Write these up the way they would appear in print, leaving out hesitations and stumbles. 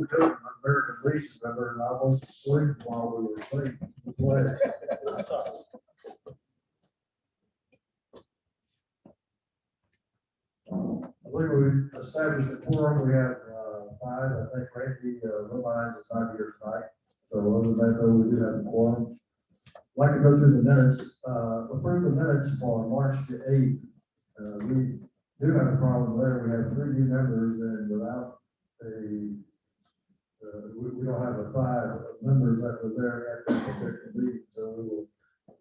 took an American Legion member and I was asleep while we were sleeping. I believe we established a quorum. We have five. I think Randy LeaAnne is not here tonight. So other than that, though, we do have a quorum. I'd like to go through the minutes. Approve the minutes for March the 8th. We do have a problem there. We have 3 new members, and without we don't have the 5 members that were there at the particular meeting. So we will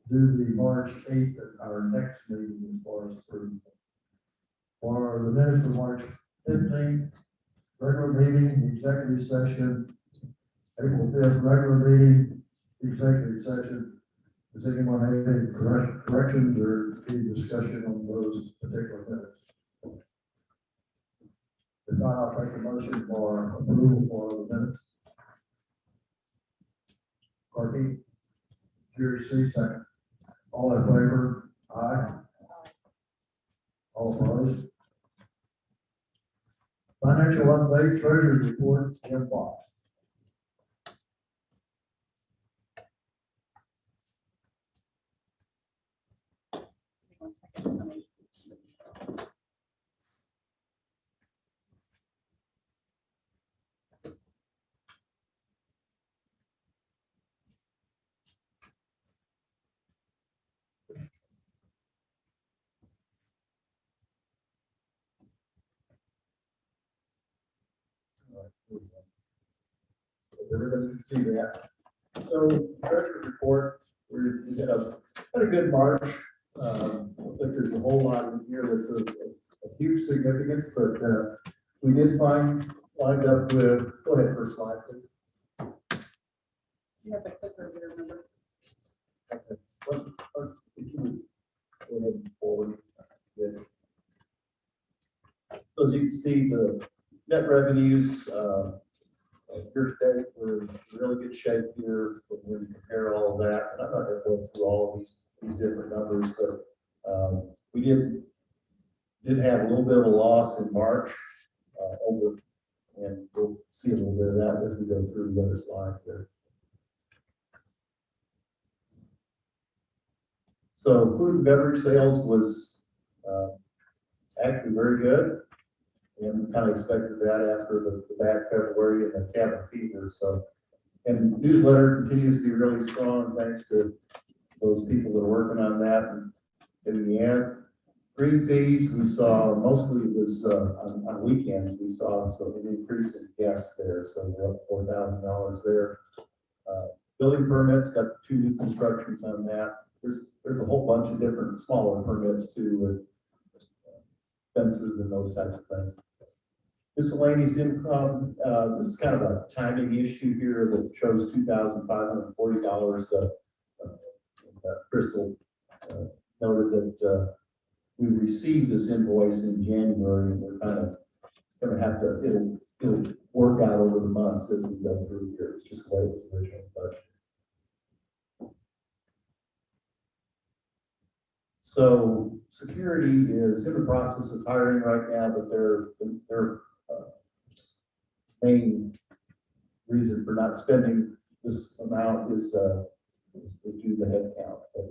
do the March 8th at our next meeting as far as approval. For the minutes of March 15th, regular meeting, executive session, April 5th, regular meeting, executive session. Does anyone have any corrections or any discussion on those particular minutes? If not, I'll take a motion for approval for the minutes. Carty, Jerry C. second. All in favor? Aye. All opposed? Financial update, treasurer's report, Jim Fox. Everybody can see that. So, treasurer's report, we had a good March. I don't think there's a whole lot in here that's of huge significance, but we did lined up with, go ahead, first slide, please. You have a clicker here, remember? Okay. If you would go ahead and forward. Yes. So as you can see, the net revenues, year to date, we're in really good shape here when we compare all of that. And I'm not going to go through all of these different numbers, but we did have a little bit of a loss in March and we'll see a little bit of that as we go through the other slides there. So food and beverage sales was actually very good. And we kind of expected that after the bad February and the cabin fever. So, and the newsletter continues to be really strong thanks to those people that are working on that and the ads. Green fees, we saw mostly it was on weekends. We saw an increase in guests there, so we're up $4,000 there. Building permits, got 2 new constructions on that. There's a whole bunch of different smaller permits too, with fences and those types of things. Miscellaneous income, this is kind of a timing issue here that shows $2,540. Crystal noted that we received this invoice in January, and we're kind of going to have to, it'll work out over the months as we go through here. It's just the way it was originally budgeted. So security is in the process of hiring right now, but their main reason for not spending this amount is due to the head count. But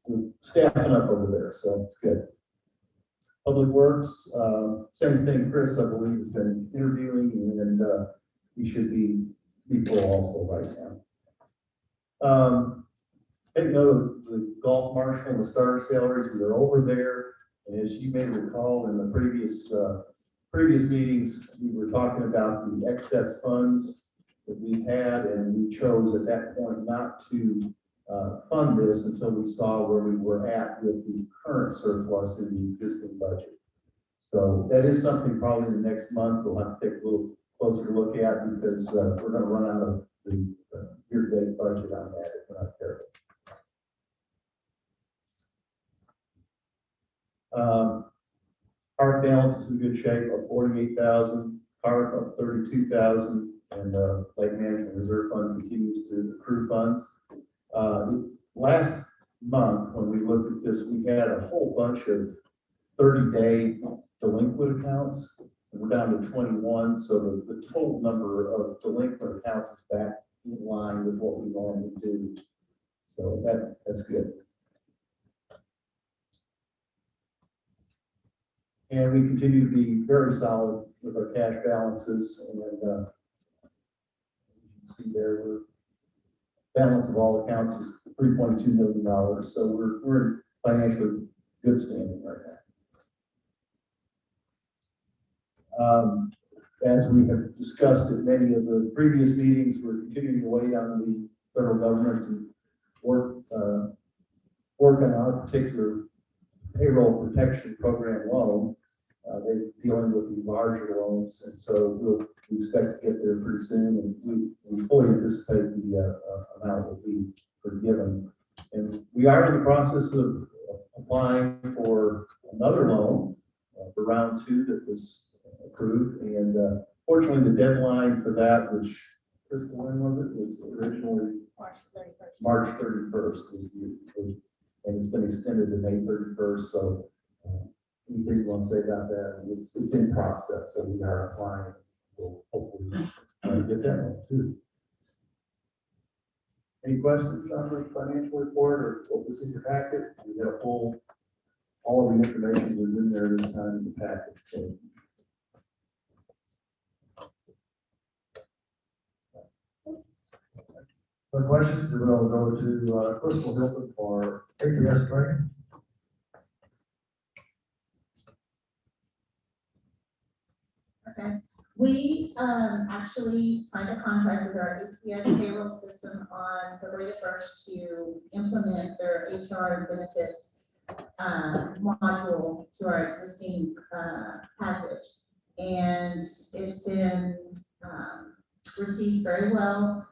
we're staffing up over there, so it's good. Public Works, same thing. Chris, I believe, has been interviewing, and he should be full also right now. Take note of the golf marshal and the starter salaries. We are over there, and as you may recall in the previous meetings, we were talking about the excess funds that we had, and we chose at that point not to fund this until we saw where we were at with the current surplus in the existing budget. So that is something probably in the next month we'll have to take a little closer look at, because we're going to run out of the year-to-date budget on that if we're not careful. Park balance is in good shape, up 48,000, park up 32,000, and Lake Management Reserve Fund continues to accrue funds. Last month, when we looked at this, we had a whole bunch of 30-day delinquent accounts, We're down to 21, so the total number of delinquent accounts is back in line with what we normally do. So that's good. And we continue to be very solid with our cash balances, and as you can see there, we're balance of all accounts is $3.2 million. So we're in financially good standing right now. As we have discussed at many of the previous meetings, we're continuing to wait on the federal government to work on our particular payroll protection program loan. They're dealing with the larger loans, and so we expect to get there pretty soon, and we fully anticipate the amount will be forgiven. And we are in the process of applying for another loan for round 2 that was approved, and fortunately the deadline for that, which, Crystal, when was it? Was originally March 31st and it's been extended to May 31st. So anything you want to say about that? It's in process, so we are applying. We'll hopefully get that one too. Any questions on the financial report or what was in your packet? We got a full, all of the information was in there this time in the packet. So. The questions, we will go to Crystal Hilton for APS training. Okay, we actually signed a contract with our APS payroll system on February 1st to implement their HR and benefits module to our existing package. And it's been received very well.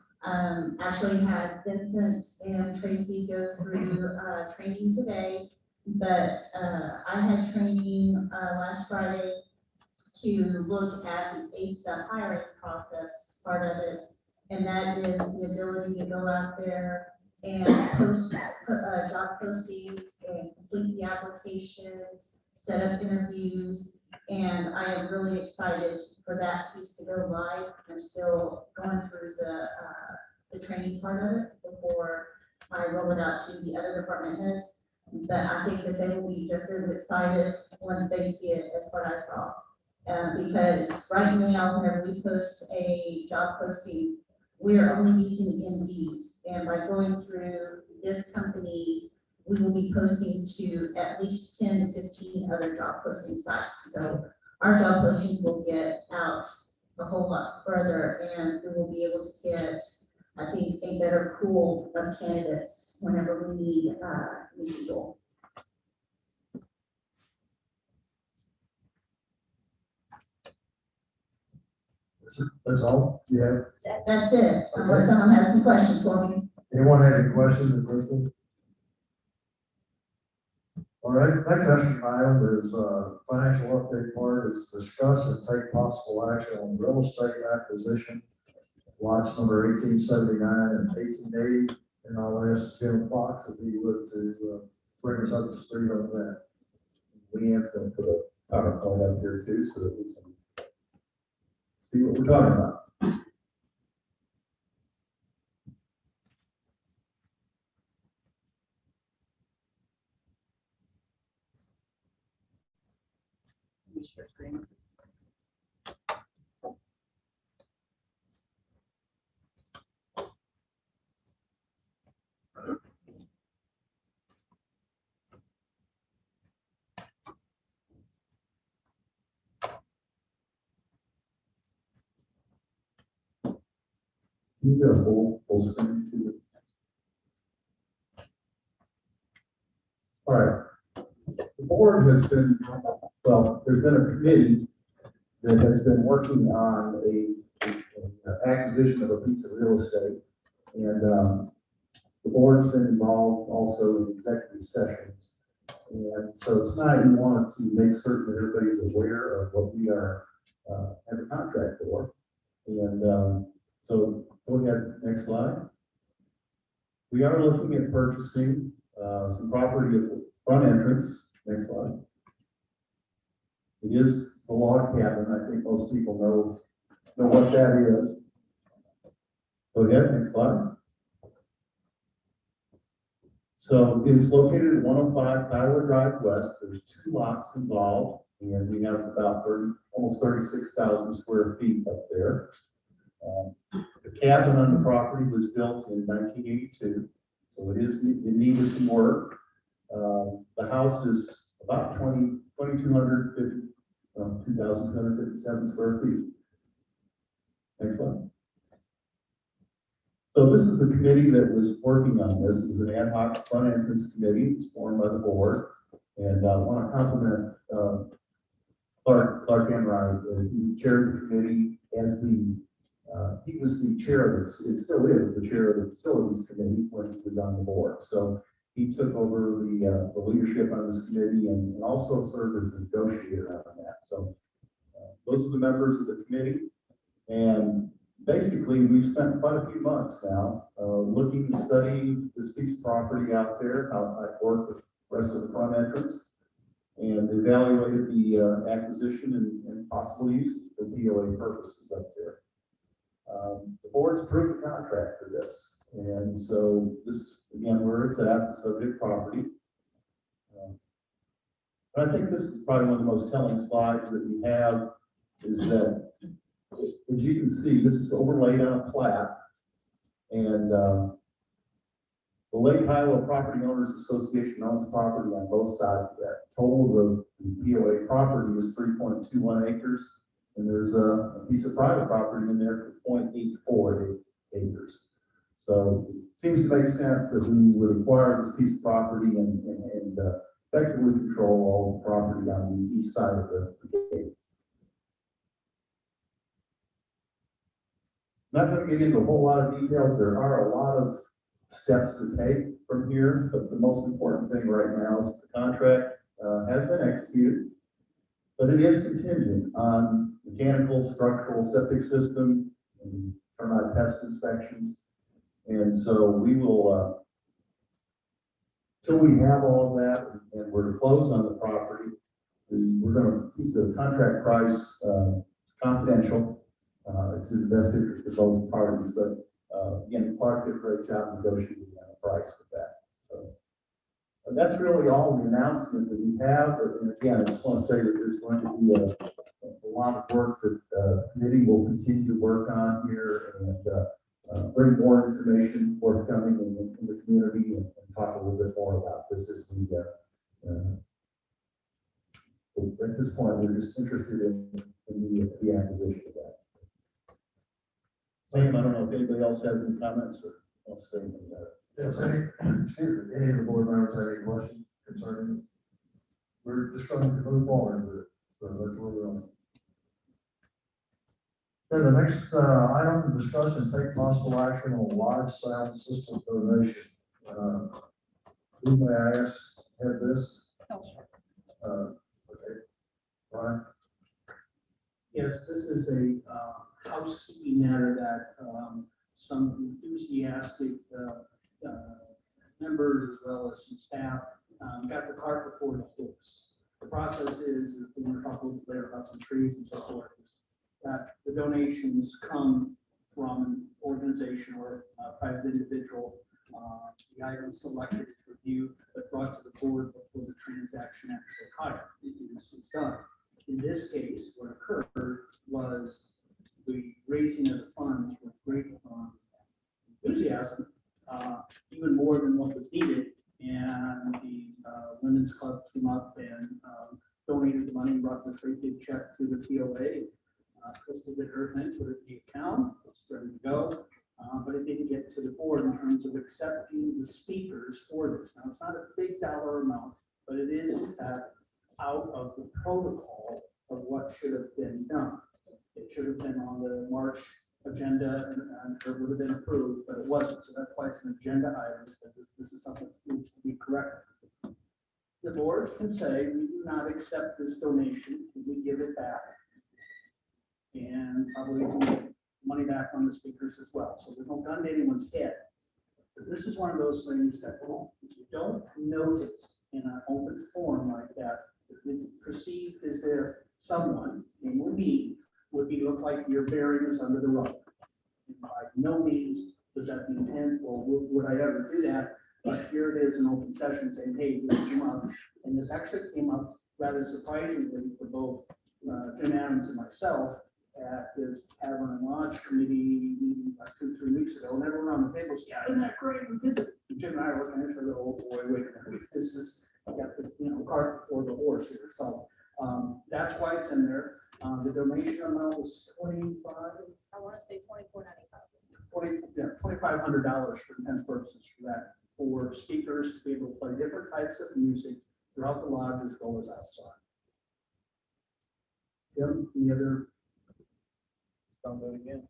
Actually had Vincent and Tracy go through training today, but I had training last Friday to look at the hiring process part of it, and that is the ability to go out there and post job postings and complete the applications, set up interviews, and I am really excited for that piece to go live. I'm still going through the training part of it before I roll it out to the other department heads, but I think that they will be just as excited once they see it as what I saw. Because right now, whenever we post a job posting, we are only using Indeed. And by going through this company, we will be posting to at least 10 to 15 other job posting sites. So our job postings will get out a whole lot further, and we will be able to get, I think, a better pool of candidates whenever we need people. That's all you have? That's it, unless someone has some questions for me. Anyone have any questions of Crystal? All right, next action item is financial update part is discuss and take possible action on real estate acquisition, lots number 1879 and 1880. And I'll ask Jim Fox if he would to bring us up to speed on that. LeaAnne's going to put a PowerPoint up here too, so that we can see what we're talking about. Share screen. Can you do a full screen too? All right. The board has been, well, there's been a committee that has been working on a acquisition of a piece of real estate. And the board's been involved also in executive sessions. And so tonight we wanted to make certain that everybody's aware of what we are, have a contract for. And so go ahead, next slide. We are looking at purchasing some property at the front entrance. Next slide. It is the log cabin. I think most people know what that is. Go ahead, next slide. So it is located at 105 Kiowa Drive West. There's 2 lots involved, and we have about almost 36,000 square feet up there. The cabin on the property was built in 1982, so it needed some work. The house is about 2,257 square feet. Next slide. So this is the committee that was working on this. It was an ad hoc front entrance committee. It's formed by the board. And I want to compliment Clark Enright, who chaired the committee as he was the chair of it still is the chair of the facilities committee when he was on the board. So he took over the leadership on this committee and also served as a negotiator on that. So those are the members of the committee. And basically, we've spent quite a few months now looking and studying this piece of property out there, how I work with the rest of the front entrance, and evaluated the acquisition and possible use for POA purposes up there. The board's approved the contract for this, and so this is again where it's at, the subject property. But I think this is probably one of the most telling slides that we have is that, as you can see, this is overlaid on a plat, and the Lake Kiowa Property Owners Association owns property on both sides of that. Total of the POA property is 3.21 acres, and there's a piece of private property in there for 0.84 acres. So it seems to make sense that we would acquire this piece of property and effectively control all the property on the east side of the gate. Not going to get into a whole lot of details. There are a lot of steps to take from here, but the most important thing right now is that the contract has been executed, but it is contingent on mechanical, structural, septic system, and termite pest inspections. And so we will, till we have all of that and we're to close on the property, we're going to keep the contract price confidential. It's in the best interest of both parties, but again, Clark did a great job negotiating on the price with that. So that's really all the announcement that we have. And again, I just want to say that there's going to be a lot of work that the committee will continue to work on here and bring more information forthcoming in the community and talk a little bit more about this as we at this point, we're just interested in the acquisition of that. Sam, I don't know if anybody else has any comments or wants to say anything about it. Yes, any of the board members have any questions concerning it? We're just going to move forward with it, so that's where we're on. Then the next item, discuss and take possible action on live sound system donation. Who may I ask had this? Oh, sure. Okay, Brian? Yes, this is a housekeeping matter that some enthusiastic members as well as some staff got the cart before the horse. The process is, we want to talk a little bit later about some trees and so forth, that the donations come from an organization or a private individual. The item selected is reviewed, but brought to the board before the transaction actually is done. In this case, what occurred was the raising of the funds with great enthusiasm, even more than what was needed. And the Women's Club came up and donated the money, brought this great big check to the POA. Crystal did her thing, put it in the account, it's ready to go. But it didn't get to the board in terms of accepting the speakers for this. Now, it's not a big dollar amount, but it is in fact out of the protocol of what should have been done. It should have been on the March agenda and it would have been approved, but it wasn't. So that's why it's an agenda item, because this is something that needs to be corrected. The board can say, we do not accept this donation, we give it back. And probably can get money back on the speakers as well. So there's no gun to anyone's head. But this is one of those things that if you don't notice in an open forum like that, it's perceived as if someone, namely me, would be look like you're burying us under the rug. And by no means was that the intent, or would I ever do that? But here it is in open session saying, hey, this came up, and this actually came up rather surprisingly for both Jim Adams and myself at his Tavern and Lodge committee meeting like 2-3 weeks ago, and everyone around the table said, yeah, isn't that great? We did this. And Jim and I are looking at each other, oh boy, wait a minute, this is, I got the, cart before the horse here. So that's why it's in there. The donation amount was 25. I want to say $24.95. $2,500 for intent purposes for that, for speakers to be able to play different types of music throughout the lodge as well as outside. Jim, any other? Don't do it again.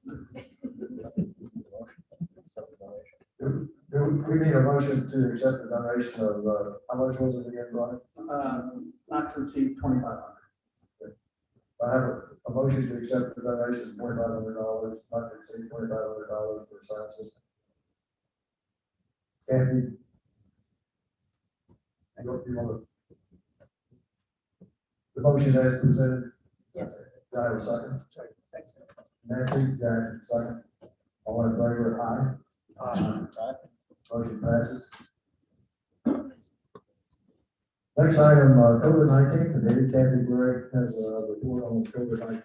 We need a motion to accept the donation of, how much was it again, Brian? Not to exceed 2,500. I have a motion to accept the donation of $2,500, not to exceed $2,500 for a sound system. Kathy? You want to? The motion as presented? Yes. Do I have a second? Nancy, Jack, second. All in favor, aye. Aye. Motion passes. Next item, COVID-19 committee, Kathy Gregg has a report on COVID-19.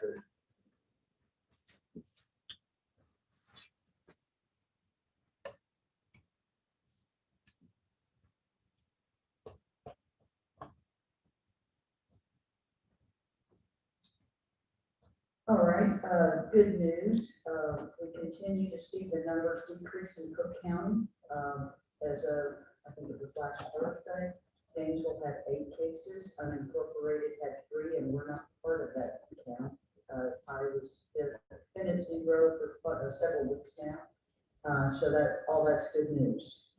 All right, good news. We continue to see the numbers decrease in Cook County. As of, I think it was last Thursday, Gainesville had 8 cases, unincorporated had 3, and we're not part of that count. I was been at 0 for several weeks now, so that all that's good news.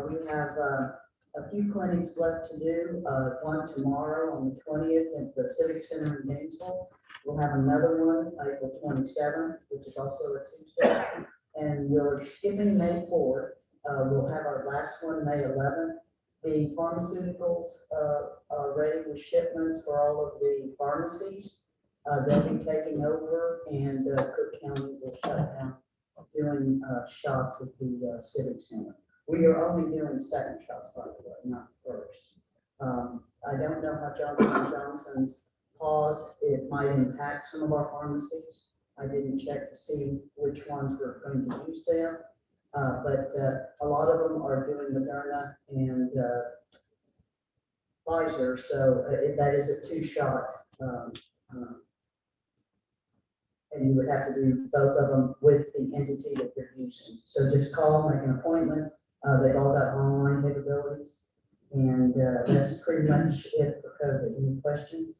We have a few clinics left to do. One tomorrow on the 20th at the Civic Center in Gainesville. We'll have another one April 27th, which is also a Tuesday, and we're skipping May 4th. We'll have our last one May 11th. The pharmaceuticals are ready with shipments for all of the pharmacies. They'll be taking over, and Cook County will shut down doing shots at the Civic Center. We are only doing second shots, by the way, not first. I don't know how Johnson & Johnson's pause, it might impact some of our pharmacies. I didn't check to see which ones were going to use them. But a lot of them are doing Moderna and Pfizer, so that is a 2-shot. And you would have to do both of them with the entity that you're using. So just call, make an appointment. They've all got online capabilities. And that's pretty much it for COVID. Any questions?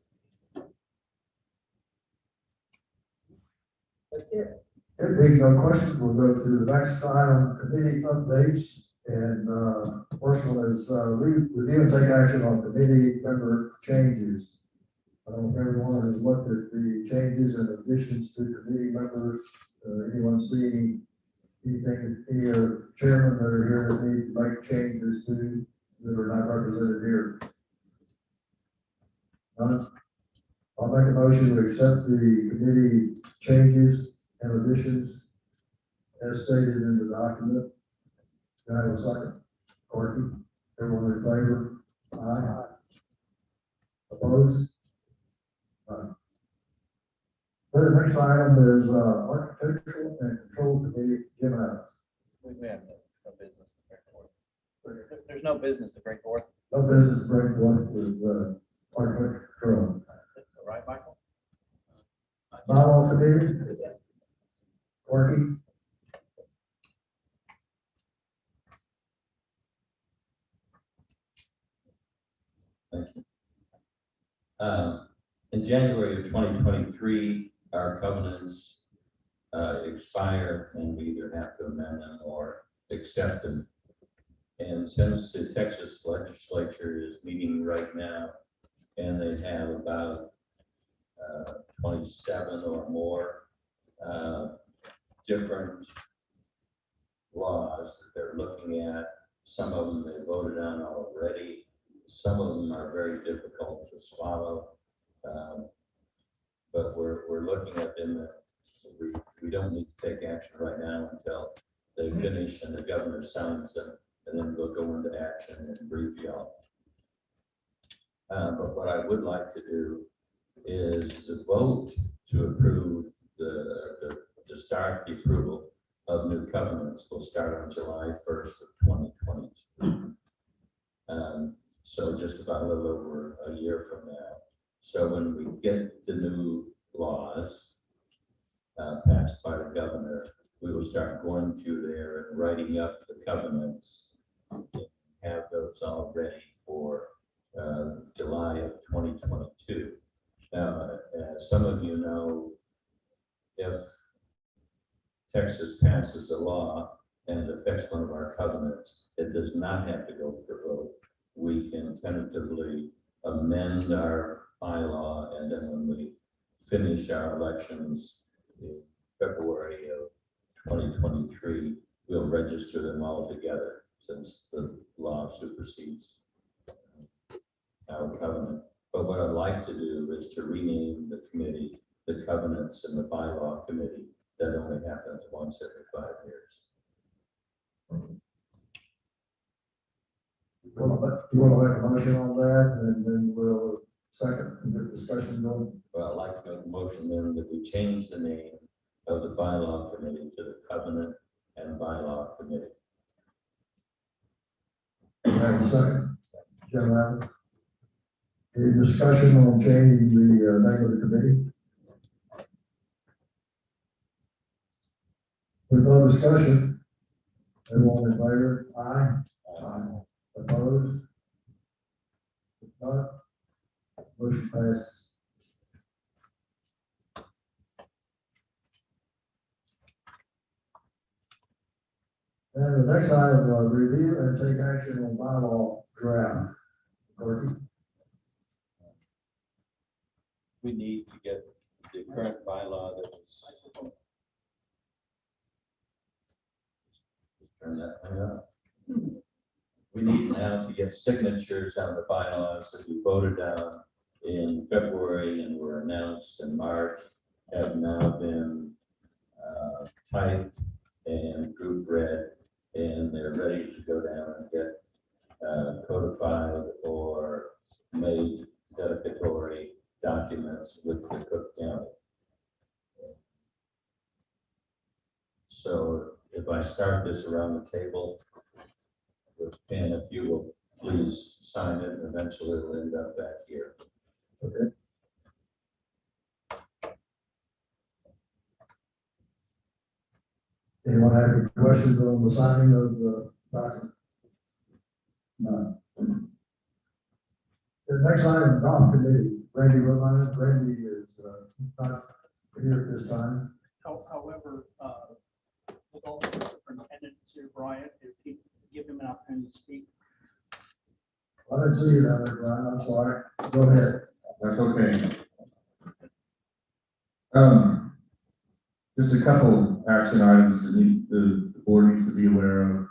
That's it. If being no questions, we'll go to the next item, committee updates. And first one is review and take action on committee member changes. I don't know if everyone has looked at the changes and additions to committee members. Anyone see anything, any chairman that are here that need to make changes to that are not represented here? None? I'll make a motion to accept the committee changes and additions as stated in the document. Can I have a second? Corky, everyone in favor? Aye. Opposed? None. The next item is architectural and control committee, Jim Adams. We have no business to bring forth. There's no business to bring forth. No business break one with architectural control. All right, Michael? Bylaw committee, Corky. Thank you. In January of 2023, our covenants expire, and we either have to amend them or accept them. And since the Texas legislature is meeting right now, and they have about 27 or more different laws that they're looking at, some of them they voted on already. Some of them are very difficult to swallow. but we're looking at them. We don't need to take action right now until they finish and the governor signs them, and then we'll go into action and brief y'all. But what I would like to do is the vote to approve to start the approval of new covenants will start on July 1st of 2022. So just about a little over a year from now. So when we get the new laws passed by the governor, we will start going through there and writing up the covenants, have those all ready for July of 2022. Now, as some of you know, if Texas passes a law and affects one of our covenants, it does not have to go for vote. We can tentatively amend our bylaw, and then when we finish our elections in February of 2023, we'll register them all together since the law supersedes our covenant. But what I'd like to do is to rename the committee, the covenants and the bylaw committee. That only happens once every 5 years. You want to make a motion on that, and then we'll second and get discussion going? Well, I'd like to make a motion then that we change the name of the bylaw committee to the covenant and bylaw committee. Have a second. Jim Allen. Any discussion on changing the name of the committee? With no discussion, everyone in favor? Aye. Aye. Opposed? If not, motion passes. And the next item, review and take action on bylaw draft. Daughrity? We need to get the current bylaw that was. Just turn that thing up. We need now to get signatures on the bylaws that we voted on in February and were announced in March, have now been typed and proofread, and they're ready to go down and get codified or made dedicatory documents with the Cook County. So if I start this around the table, with Ken, if you will please sign it, and eventually it'll end up back here. Okay. Anyone have any questions on the signing of the document? No. The next item, golf committee, Randy Woodline. Randy is not here at this time. However, the golf superintendent is here, Brian, if he give him an opportunity to speak. I didn't see you down there, Brian, I'm sorry. Go ahead. That's okay. Just a couple action items that the board needs to be aware of.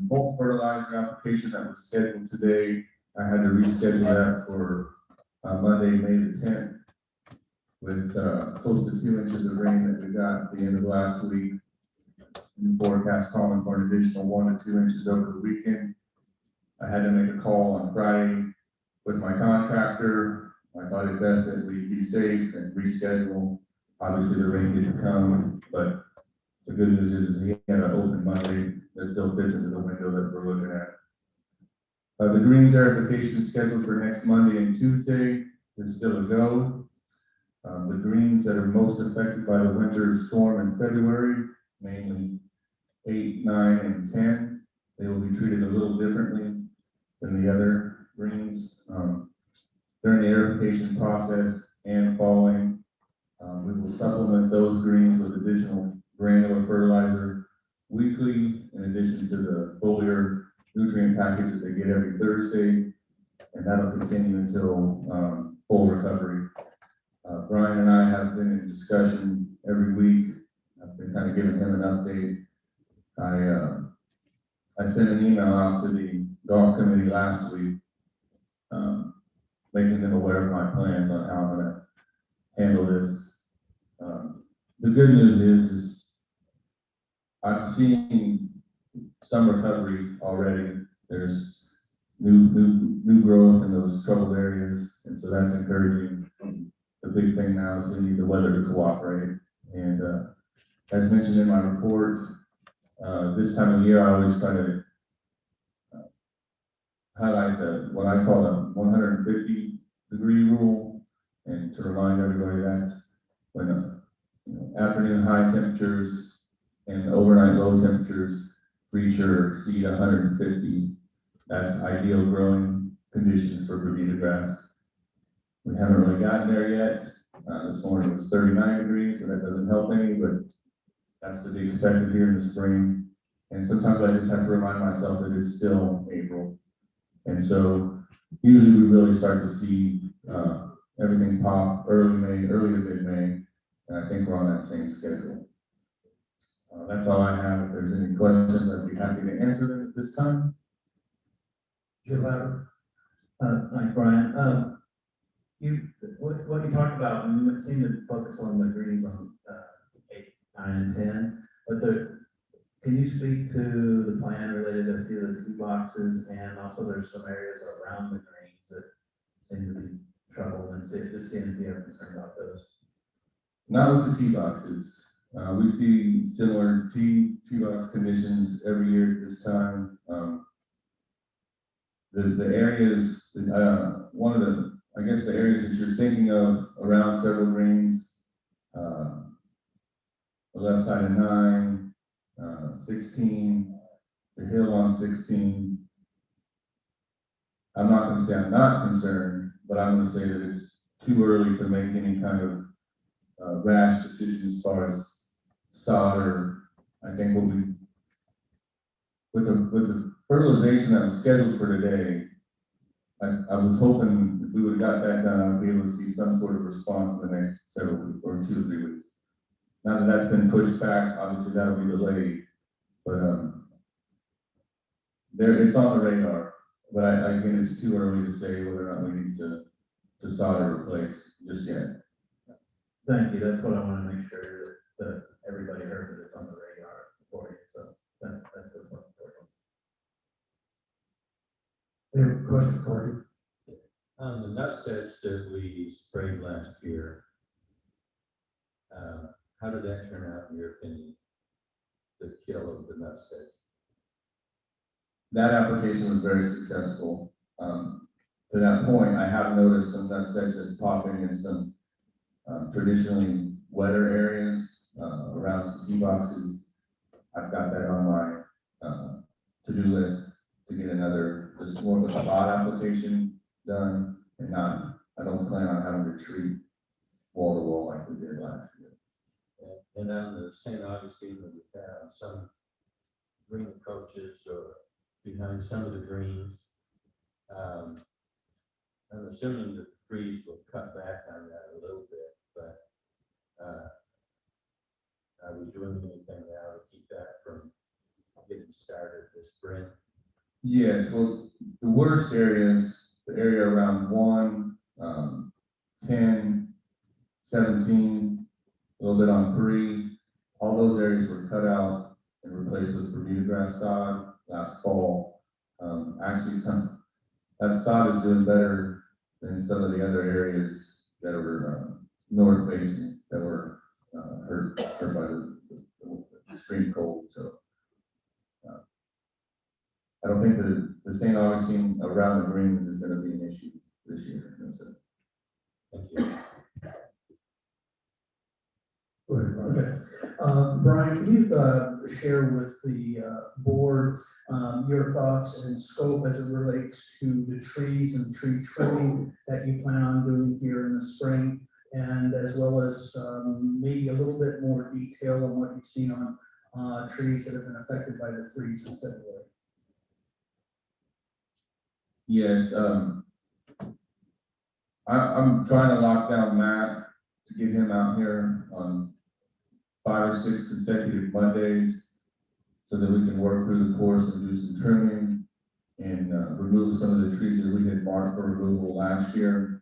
Bulk fertilizer application that was scheduled today, I had to reschedule that for Monday, May the 10th. With close to 2 inches of rain that we got at the end of last week. And the forecast calling for an additional 1 to 2 inches over the weekend. I had to make a call on Friday with my contractor. I thought it best that we be safe and reschedule. Obviously, the rain didn't come, but the good news is he had an open Monday that still fits into the window that we're looking at. The greens verification scheduled for next Monday and Tuesday is still a go. The greens that are most affected by the winter storm in February, mainly 8, 9, and 10, they will be treated a little differently than the other greens. During the aerification process and falling, we will supplement those greens with additional granular fertilizer weekly, in addition to the foliar nutrient package that they get every Thursday, and that'll continue until full recovery. Brian and I have been in discussion every week. I've been kind of giving him an update. I sent an email out to the golf committee last week, making them aware of my plans on how I'm going to handle this. The good news is I'm seeing some recovery already. There's new growth in those troubled areas, and so that's encouraging. The big thing now is we need the weather to cooperate. And as mentioned in my report, this time of year I always try to highlight what I call the 150-degree rule, and to remind everybody that's when afternoon high temperatures and overnight low temperatures reach or exceed 150. That's ideal growing conditions for Bermuda grass. We haven't really gotten there yet. This morning it was 39 degrees, so that doesn't help any, but that's to be expected here in the spring. And sometimes I just have to remind myself that it's still April. And so usually we really start to see everything pop early May, early to mid-May, and I think we're on that same schedule. That's all I have. If there's any questions, I'd be happy to answer them at this time. Thanks, Brian. What you talked about, and you seem to focus on the greens on 8, 9, and 10, but can you speak to the plan related to a few of the tee boxes, and also there's some areas around the greens that seem to be troubled, and just seeing if you have concern about those? Not with the tee boxes. We see similar tee box conditions every year at this time. The areas, one of the, I guess the areas that you're thinking of around several greens, the left side of 9, 16, the hill on 16. I'm not going to say I'm not concerned, but I'm going to say that it's too early to make any kind of rash decision as far as solder. I think what we, with the fertilization that was scheduled for today, I was hoping if we would have got that done, I would be able to see some sort of response in the next several weeks or 2 or 3 weeks. Now that that's been pushed back, obviously that'll be delayed, but it's on the radar. But again, it's too early to say whether or not we need to solder replace just yet. Thank you. That's what I want to make sure that everybody heard that it's on the radar for you. So that's what's most important. Any question, Corey? On the nutsedge that we sprayed last year, how did that turn out in your opinion? The kill of the nutsedge? That application was very successful. To that point, I have noticed some nutsedges popping in some traditionally wetter areas around some tee boxes. I've got that on my to-do list to get another, this more of a spot application done, and I don't plan on having to treat wall to wall like we did last year. And on the St. Augustine, that we have some green approaches or behind some of the greens. I'm assuming the trees will cut back on that a little bit, but are we doing anything now to keep that from getting started this spring? Yes, well, the worst areas, the area around 1, 10, 17, a little bit on 3, all those areas were cut out and replaced with Bermuda grass sod last fall. Actually, that sod is doing better than some of the other areas that were north facing that were hurt by the extreme cold. So I don't think that the St. Augustine around the greens is going to be an issue this year. No, sir. Thank you. Go ahead, Brian. Okay. Brian, can you share with the board your thoughts and scope as it relates to the trees and tree trimming that you plan on doing here in the spring, and as well as maybe a little bit more detail on what you've seen on trees that have been affected by the freeze in February? Yes, I'm trying to lock down Matt to get him out here on 5 or 6 consecutive Mondays so that we can work through the course and do some trimming and remove some of the trees that we had marked for removal last year.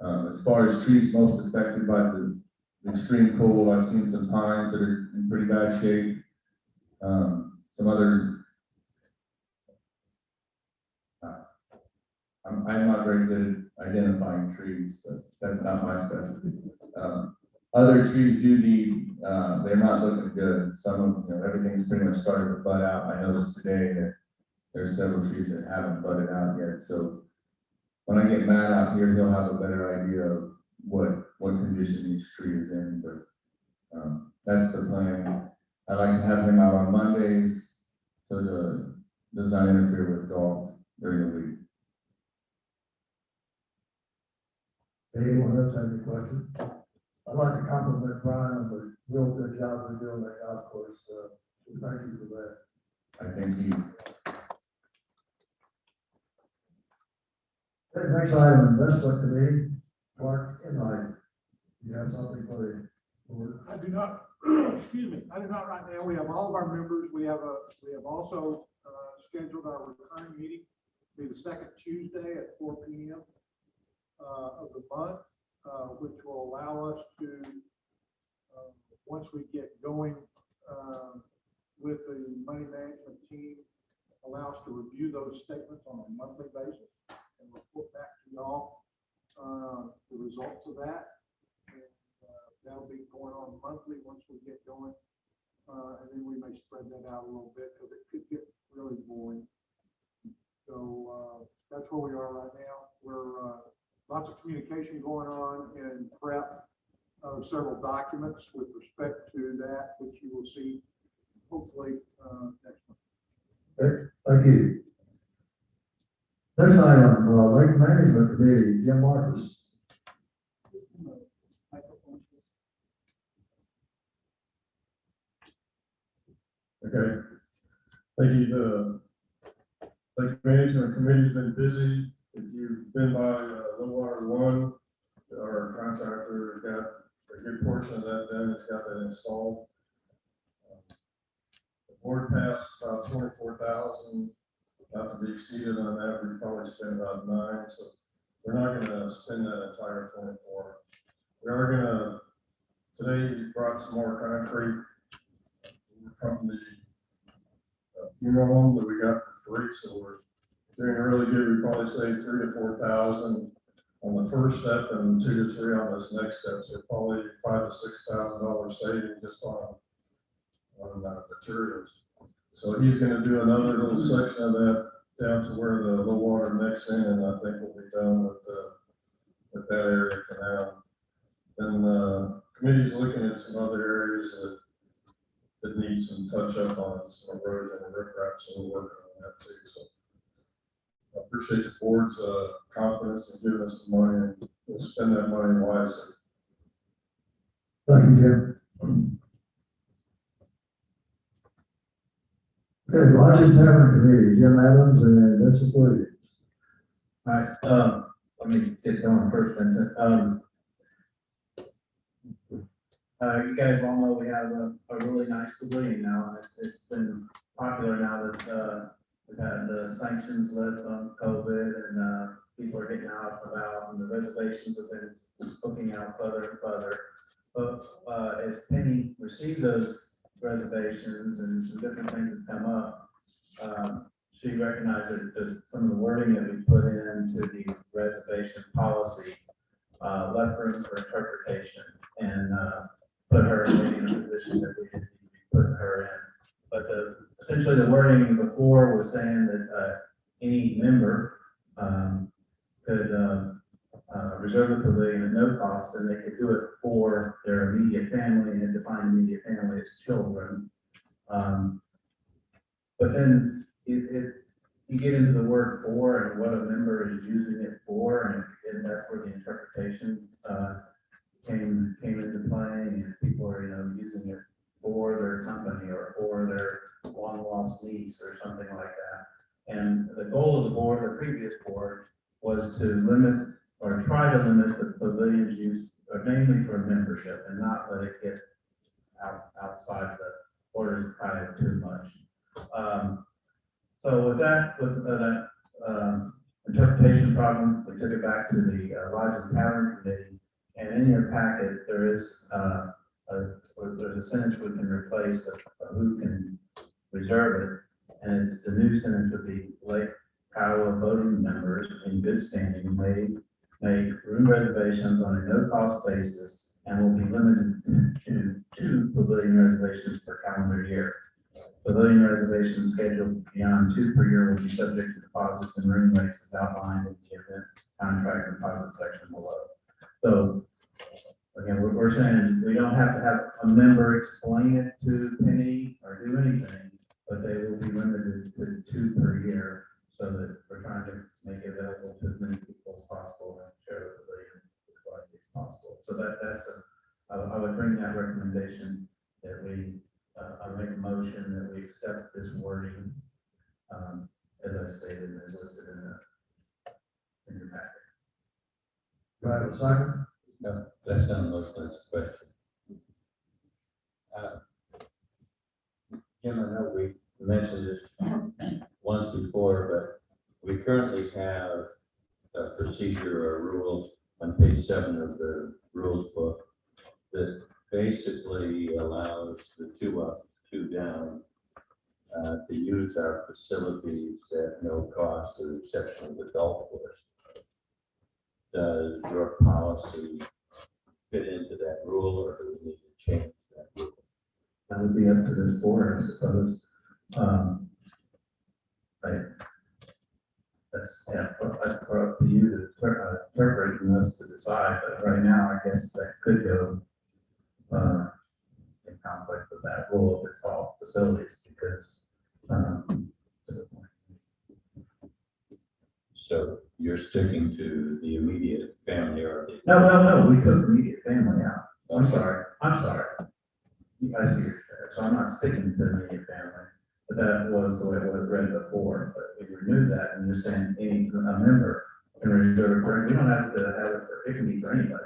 As far as trees most affected by the extreme cold, I've seen some pines that are in pretty bad shape. Some other, I'm not very good at identifying trees, but that's not my specialty. Other trees do need, they're not looking good. Some of them, everything's pretty much started to bud out. I noticed today that there's several trees that haven't budded out yet. So when I get Matt out here, he'll have a better idea of what condition each tree is in, but that's the plan. I like to have him out on Mondays, so it does not interfere with golf during the week. Anyone else have any questions? I'd like to compliment Brian on the real good job they're doing at golf course. Thank you for that. I think he, Okay, next item, investment committee, Clark and I. You have something for the board? I do not, excuse me, I do not right now. We have all of our members. We have also scheduled our recurring meeting to be the second Tuesday at 4 p.m. Of the month, which will allow us to, once we get going with the money management team, allow us to review those statements on a monthly basis and report back to y'all the results of that. And that'll be going on monthly once we get going. And then we may spread that out a little bit because it could get really boring. So that's where we are right now. We're lots of communication going on and prep of several documents with respect to that, which you will see hopefully next month. Okay, thank you. Next item, Lake Management Committee, Jim Marcus. Okay, thank you. The Lake Management Committee's been busy. If you've been by Low Water One, our contractor got a good portion of that done. It's got that installed. The board passed about 24,000, not to be exceeded on that. We probably spent about 9, so we're not going to spend that entire 24. We are going to, today we brought some more concrete from the funeral home that we got for free, so we're doing really good. We probably save 3,000 to 4,000 on the first step and 2,000 to 3,000 on this next step. So probably $5,000 to $6,000 saving just on materials. So he's going to do another little section of that down to where the low water mix in, and I think we'll be done with that area for now. Then the committee's looking at some other areas that need some touch up on, some erosion and riprap, so we're working on that too. So I appreciate the board's confidence in giving us the money, and we'll spend that money wisely. Thank you, Jim. Okay, Lodge and Tavern Committee, Jim Adams and Vincent Williams. All right, let me get going first, Vincent. You guys all know we have a really nice pavilion now, and it's been popular now that we've had the sanctions lift on COVID, and people are getting out and about, and the reservations have been booking out further and further. But as Penny received those reservations and some different things have come up, she recognized that some of the wording that we put into the reservation policy left room for interpretation, and put her in a position that we didn't need to be putting her in. But essentially the wording before was saying that any member could reserve a pavilion at no cost, and they could do it for their immediate family, and it defined immediate family as children. But then you get into the word for and what a member is using it for, and that's where the interpretation came into play, and people are, using it for their company or for their long lost niece or something like that. And the goal of the board, the previous board, was to limit or try to limit the pavilion's use, mainly for membership, and not let it get outside the borders of too much. So with that interpretation problem, we took it back to the Lodge and Tavern Committee, and in your packet, there's a sentence we can replace of who can reserve it. And the new sentence would be Lake Kiowa voting members in good standing may make room reservations on a no-cost basis and will be limited to 2 pavilion reservations per calendar year. Pavilion reservations scheduled beyond 2 per year will be subject to deposits and room rates as outlined in the event contract deposit section below. So again, we're saying we don't have to have a member explain it to Penny or do anything, but they will be limited to 2 per year, so that we're trying to make it available to as many people as possible and share the pavilion as widely as possible. So I would bring that recommendation that we, I make a motion that we accept this wording, as I stated and as listed in your packet. Do I have a second? No, that's not a motion, that's a question. Jim, I know we mentioned this once before, but we currently have a procedure or rules on page 7 of the rules book that basically allows the 2 up, 2 down to use our facilities at no cost or exception of the golf course. Does your policy fit into that rule, or do we need to change that rule? That would be up to this board, I suppose. That's up to you to interpret and us to decide, but right now, I guess that could go in conflict with that rule if it's all facilities, because So you're sticking to the immediate family or the. no, we took immediate family out. I'm sorry. I see what you're saying. So I'm not sticking to immediate family, but that was the way it was read before, but we removed that and just saying a member can reserve for, we don't have to have it for, it can be for anybody,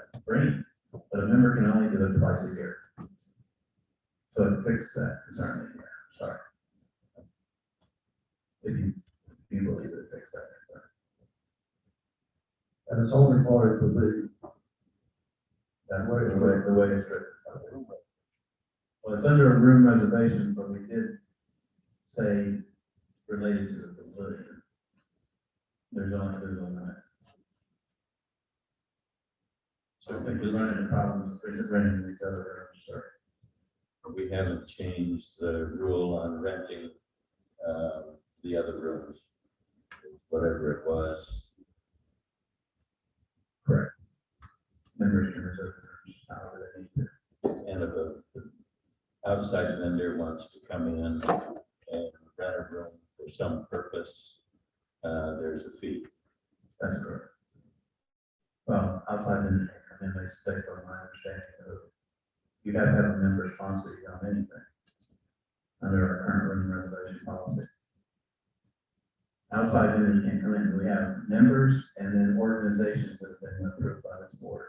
but a member can only do it twice a year. So it fixed that concern, yeah, sorry. If you believe it fixed that concern. And it's only for a pavilion. That's the way it's written. Well, it's under a room reservation, but we did say related to the pavilion. There's only that. So I think we're running into problems with renting these other rooms, sir. We haven't changed the rule on renting the other rooms, whatever it was. Correct. Members can reserve rooms however they need to. And if an outside vendor wants to come in and rent a room for some purpose, there's a fee. That's correct. Well, outside vendors can come in, based on my understanding of, you gotta have a member sponsor you on anything under our current room reservation policy. Outside vendors can't come in. We have members and then organizations that have been approved by this board.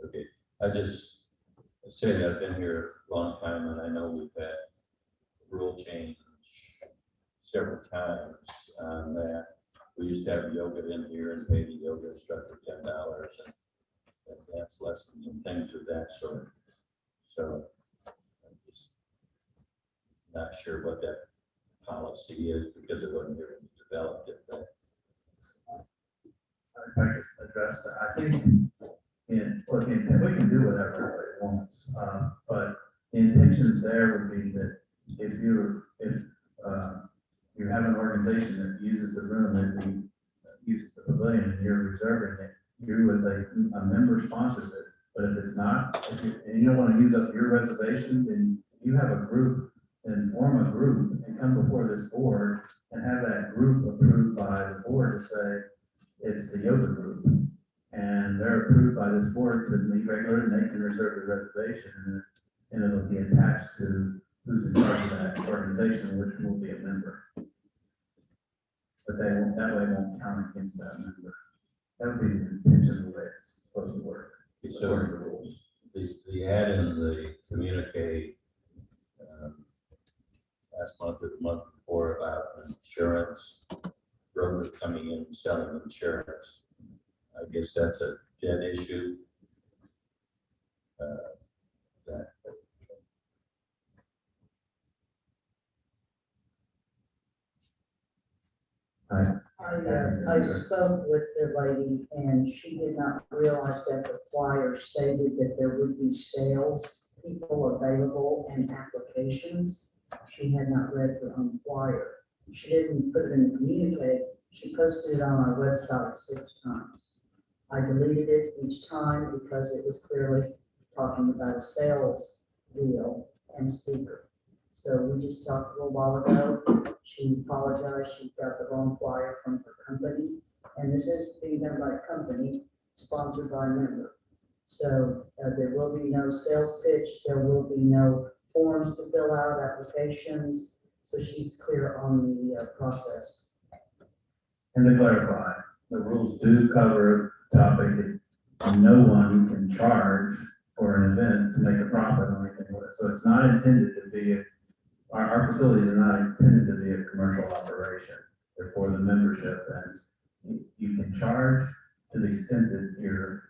Okay, I just say that I've been here a long time and I know we've had rule change several times on that. We used to have yoga in here and pay the yoga instructor $10 and dance lessons and things of that sort. So I'm just not sure what that policy is because it wasn't really developed at that. If I could address that, I think we can do whatever everybody wants, but the intentions there would be that if you have an organization that uses the room and uses the pavilion and you're reserving it, you with a member sponsors it. But if it's not, and you don't want to use up your reservation, then you have a group and form a group and come before this board and have that group approved by the board to say it's the yoga group. And they're approved by this board to meet regularly and they can reserve the reservation and it'll be attached to who's in charge of that organization, which will be a member. But that way won't count against that member. That would be the intention of the way it's supposed to work. So the add in the communique last month or the month before about insurance, brokers coming in and selling insurance. I guess that's a dead issue. That, I spoke with the lady and she did not realize that the flyer stated that there would be sales people available and applications. She had not read her own flyer. She didn't put it in the communique. She posted it on our website 6 times. I deleted it each time because it was clearly talking about a sales deal and speaker. So we just talked a little while ago. She apologized. She got the wrong flyer from her company. And this is being done by a company sponsored by a member. So there will be no sales pitch. There will be no forms to fill out, applications. So she's clear on the process. And to clarify, the rules do cover the topic that no one can charge for an event to make a profit or anything with it. So it's not intended to be, our facilities are not intended to be a commercial operation. They're for the membership, and you can charge to the extent that you're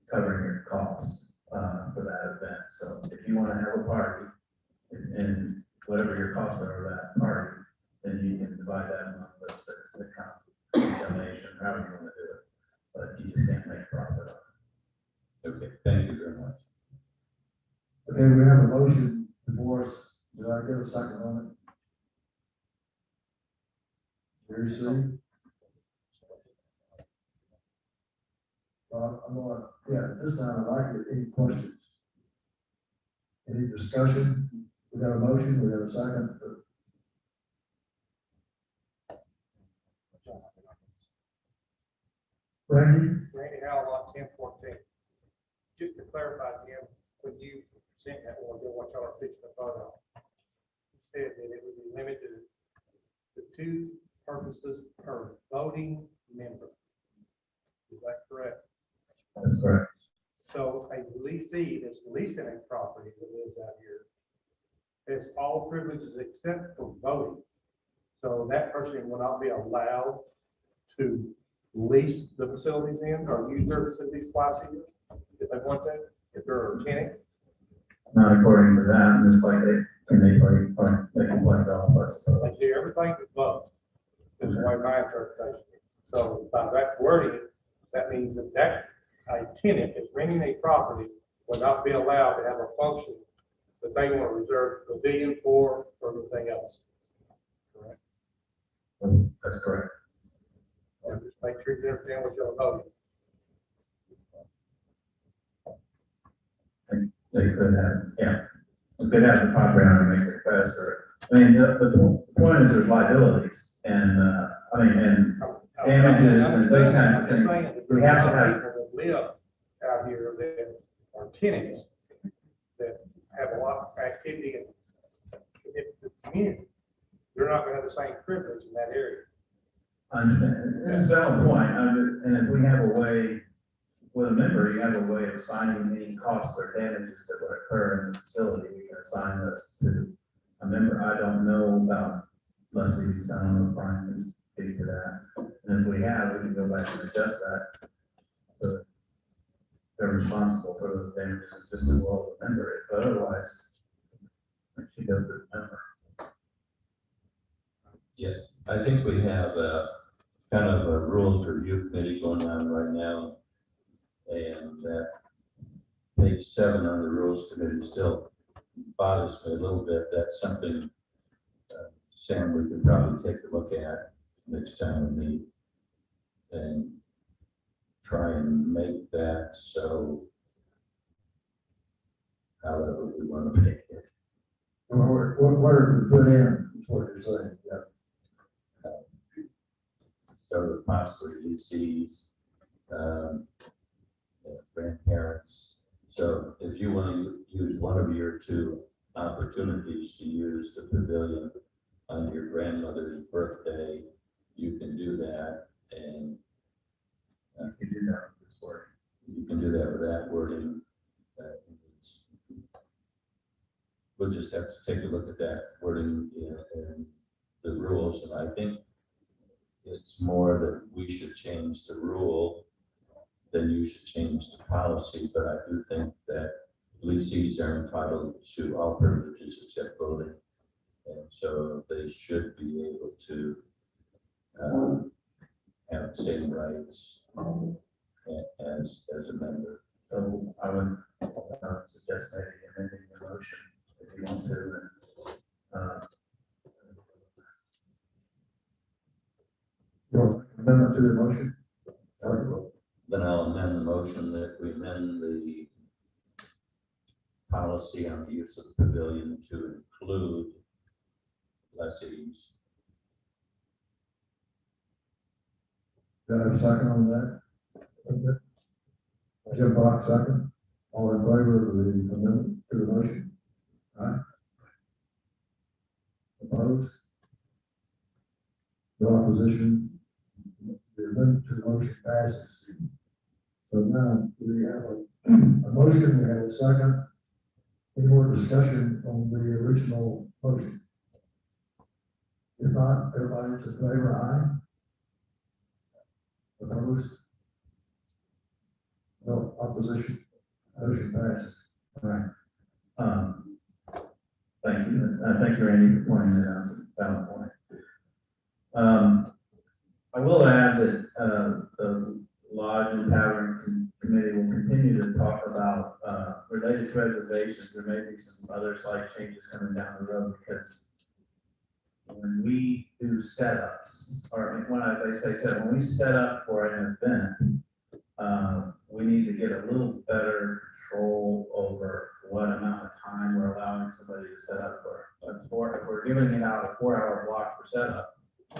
covering your costs for that event. So if you want to have a party and whatever your costs are for that party, then you can divide that among the donation, however you want to do it. But you just can't make profit on it. okay, thank you very much. Okay, we have a motion before us. Did I get a second on it? Very soon. I'm gonna, this time I'd like any questions. Any discussion? We got a motion, we have a second. Randy? Randy Howell on 1014. Just to clarify, Jim, when you present that one, what y'all are fixing to vote on, you said that it would be limited to 2 purposes per voting member. Is that correct? That's correct. So a leasee that's leasing a property that lives out here has all privileges except for voting. So that person will not be allowed to lease the facilities in or use their facilities twice a year if they want to, if they're a tenant. Not according to that, just like they can play golf, I suppose. They do everything but vote. Is the way my interpretation is. So by that wording, that means that a tenant is renting a property will not be allowed to have a function that they want to reserve the pavilion for or anything else. Correct? That's correct. And just make sure you understand what you're voting. They could have, they could have the property owner make it faster. I mean, the point is there's liabilities and, and damages and those kinds of things. We have to have. People that live out here that are tenants that have a lot of activity in the community. They're not gonna have the same privilege in that area. I understand. It's a valid point. And if we have a way, with a member, you have a way of assigning any costs or damages that would occur in the facility. We can assign those to a member. I don't know about lessees. I don't know if Brian can speak to that. And if we have, we can go back and adjust that. So they're responsible for those damages just as well as the member. But otherwise, it should go to the member. Yeah, I think we have kind of a rules review committee going on right now. And page 7 on the rules committee still bothers me a little bit. That's something, Sam, we could probably take a look at next time we meet and try and make that so however we want to make it. Where to put in, is what you're saying, Start with possibly ECs, grandparents. So if you want to use one of your 2 opportunities to use the pavilion on your grandmother's birthday, you can do that. And You can do that with this word. you can do that with that wording. We'll just have to take a look at that wording in the rules. And I think it's more that we should change the rule than you should change the policy, but I do think that leasees are entitled to all privileges except voting. And so they should be able to have the same rights as a member. So I would suggest maybe amending the motion if you want to. And, Amendment to the motion? Then I'll amend the motion that we amend the policy on the use of the pavilion to include lessees. Do I have a second on that? Okay. Jim Fox, second. All in favor of the amendment to the motion? Aye. Opposed? No opposition? The amendment to the motion passes. So now we have a motion, we have a second. Any more discussion on the original motion? If not, everybody's in favor, aye? Opposed? No opposition? Motion passes. all right. Thank you. Thank you, Randy, for pointing that out. It's a valid point. I will add that the Lodge and Tavern Committee will continue to talk about related to reservations. There may be some other slight changes coming down the road because when we do setups, or they say set, when we set up for an event, we need to get a little better control over what amount of time we're allowing somebody to set up for. If we're giving it out a 4-hour block for setup,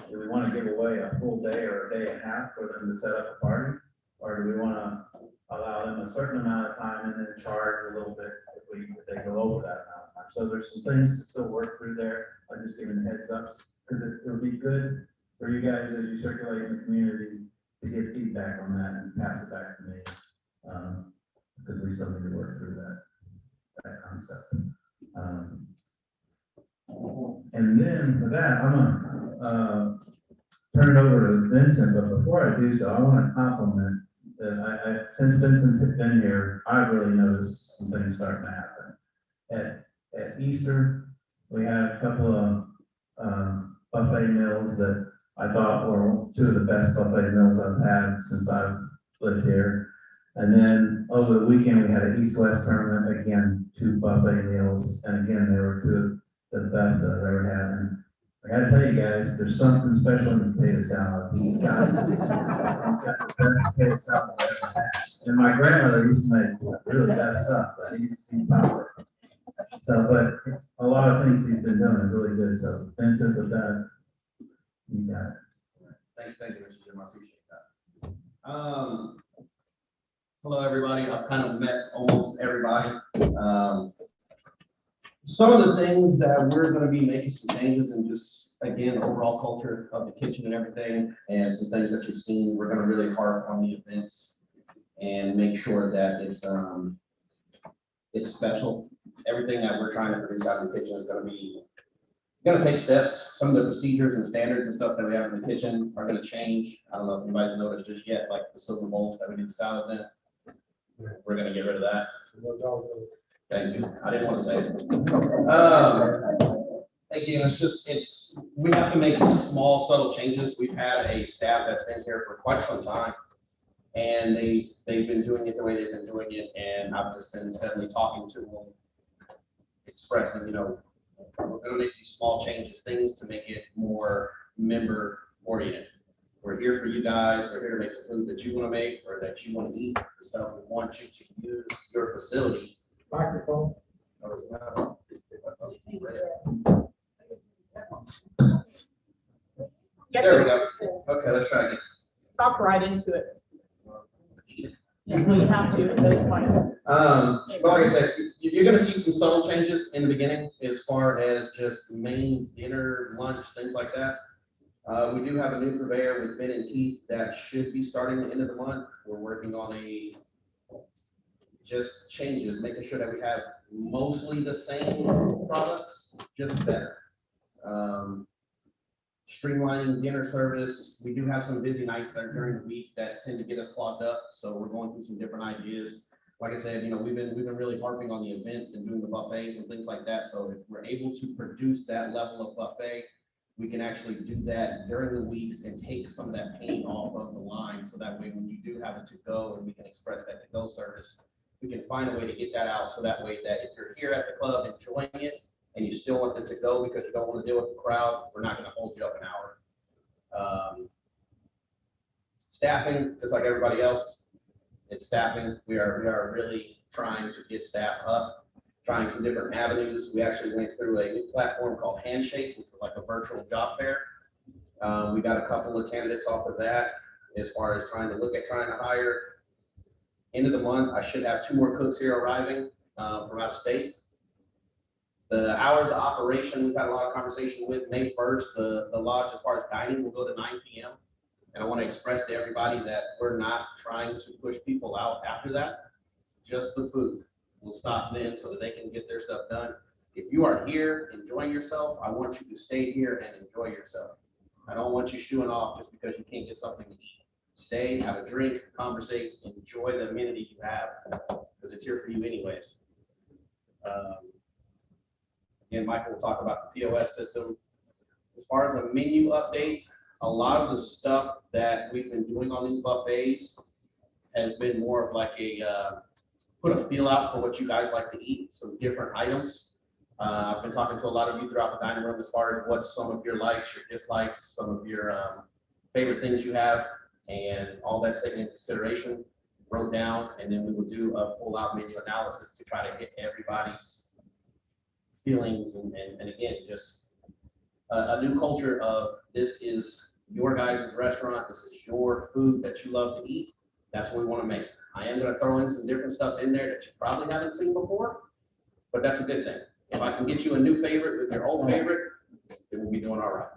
do we want to give away a full day or a day and a half for them to set up a party? Or do we want to allow them a certain amount of time and then charge a little bit if they go over that amount of time? So there's some things to still work through there. I'm just giving the heads up because it would be good for you guys as you circulate in the community to get feedback on that and pass it back to me. Because we still need to work through that concept. And then for that, I'm gonna turn it over to Vincent, but before I do so, I want to compliment that since Vincent's been here, I've really noticed some things starting to happen. At Easter, we had a couple of buffet meals that I thought were two of the best buffet meals I've had since I've lived here. And then over the weekend, we had an East-West tournament, again, 2 buffet meals, and again, they were 2 of the best that I've ever had. And I gotta tell you guys, there's something special in the potato salad. You've got the best potato salad I've ever had. And my grandmother used to make really bad stuff, but I need to see power. So, but a lot of things he's been doing is really good. So Vincent, with that, you got it. Thank you, Mr. Jim, I appreciate that. Hello, everybody. I've kind of met almost everybody. Some of the things that we're going to be making some changes and just, again, the overall culture of the kitchen and everything, and some things that you've seen, we're going to really harp on the events and make sure that it's special. Everything that we're trying to produce out in the kitchen is going to take steps. Some of the procedures and standards and stuff that we have in the kitchen are going to change. I don't know if anybody's noticed just yet, like the silver bowls that we do the salads in. We're going to get rid of that. Thank you. I didn't want to say it. Again, we have to make small, subtle changes. We've had a staff that's been here for quite some time, and they've been doing it the way they've been doing it, and I've just been steadily talking to them, expressing, we're going to make these small changes, things to make it more member oriented. We're here for you guys. We're here to make the food that you want to make or that you want to eat. The stuff we want you to use your facility. Microphone. There we go. Okay, let's try again. Talk right into it. Yeah, well, you have to at those points. But like I said, you're going to see some subtle changes in the beginning as far as just main dinner, lunch, things like that. We do have a new purveyor with Ben and Keith that should be starting the end of the month. We're working on just changes, making sure that we have mostly the same products, just better. streamlining dinner service. We do have some busy nights that are during the week that tend to get us clogged up, so we're going through some different ideas. Like I said, you know, we've been really harping on the events and doing the buffets and things like that, so if we're able to produce that level of buffet, we can actually do that during the weeks and take some of that pain off of the line, so that way when you do have it to go and we can express that to go service, we can find a way to get that out, so that way that if you're here at the club enjoying it, and you still want it to go because you don't want to deal with the crowd, we're not gonna hold you up an hour. Staffing, just like everybody else, it's staffing. We are really trying to get staff up, trying some different avenues. We actually went through a new platform called Handshake, which was like a virtual job fair. We got a couple of candidates off of that as far as trying to hire. End of the month, I should have 2 more cooks here arriving from out of state. The hours of operation, we've had a lot of conversation with. May 1st, the lodge as far as dining will go to 9 p.m. And I want to express to everybody that we're not trying to push people out after that. Just the food will stop then so that they can get their stuff done. If you are here enjoying yourself, I want you to stay here and enjoy yourself. I don't want you shooing off just because you can't get something to eat. Stay, have a drink, conversate, enjoy the amenities you have, because it's here for you anyways. Again, Michael will talk about the POS system. As far as a menu update, a lot of the stuff that we've been doing on these buffets has been more of like a, put a feel out for what you guys like to eat, some different items. I've been talking to a lot of you throughout the dining room as far as what some of your likes, your dislikes, some of your favorite things you have, and all that's taken into consideration, wrote down, and then we will do a full out menu analysis to try to hit everybody's feelings and again, just a new culture of this is your guys' restaurant, this is your food that you love to eat. That's what we want to make. I am going to throw in some different stuff in there that you probably haven't seen before, but that's a good thing. If I can get you a new favorite with your old favorite, then we'll be doing all right.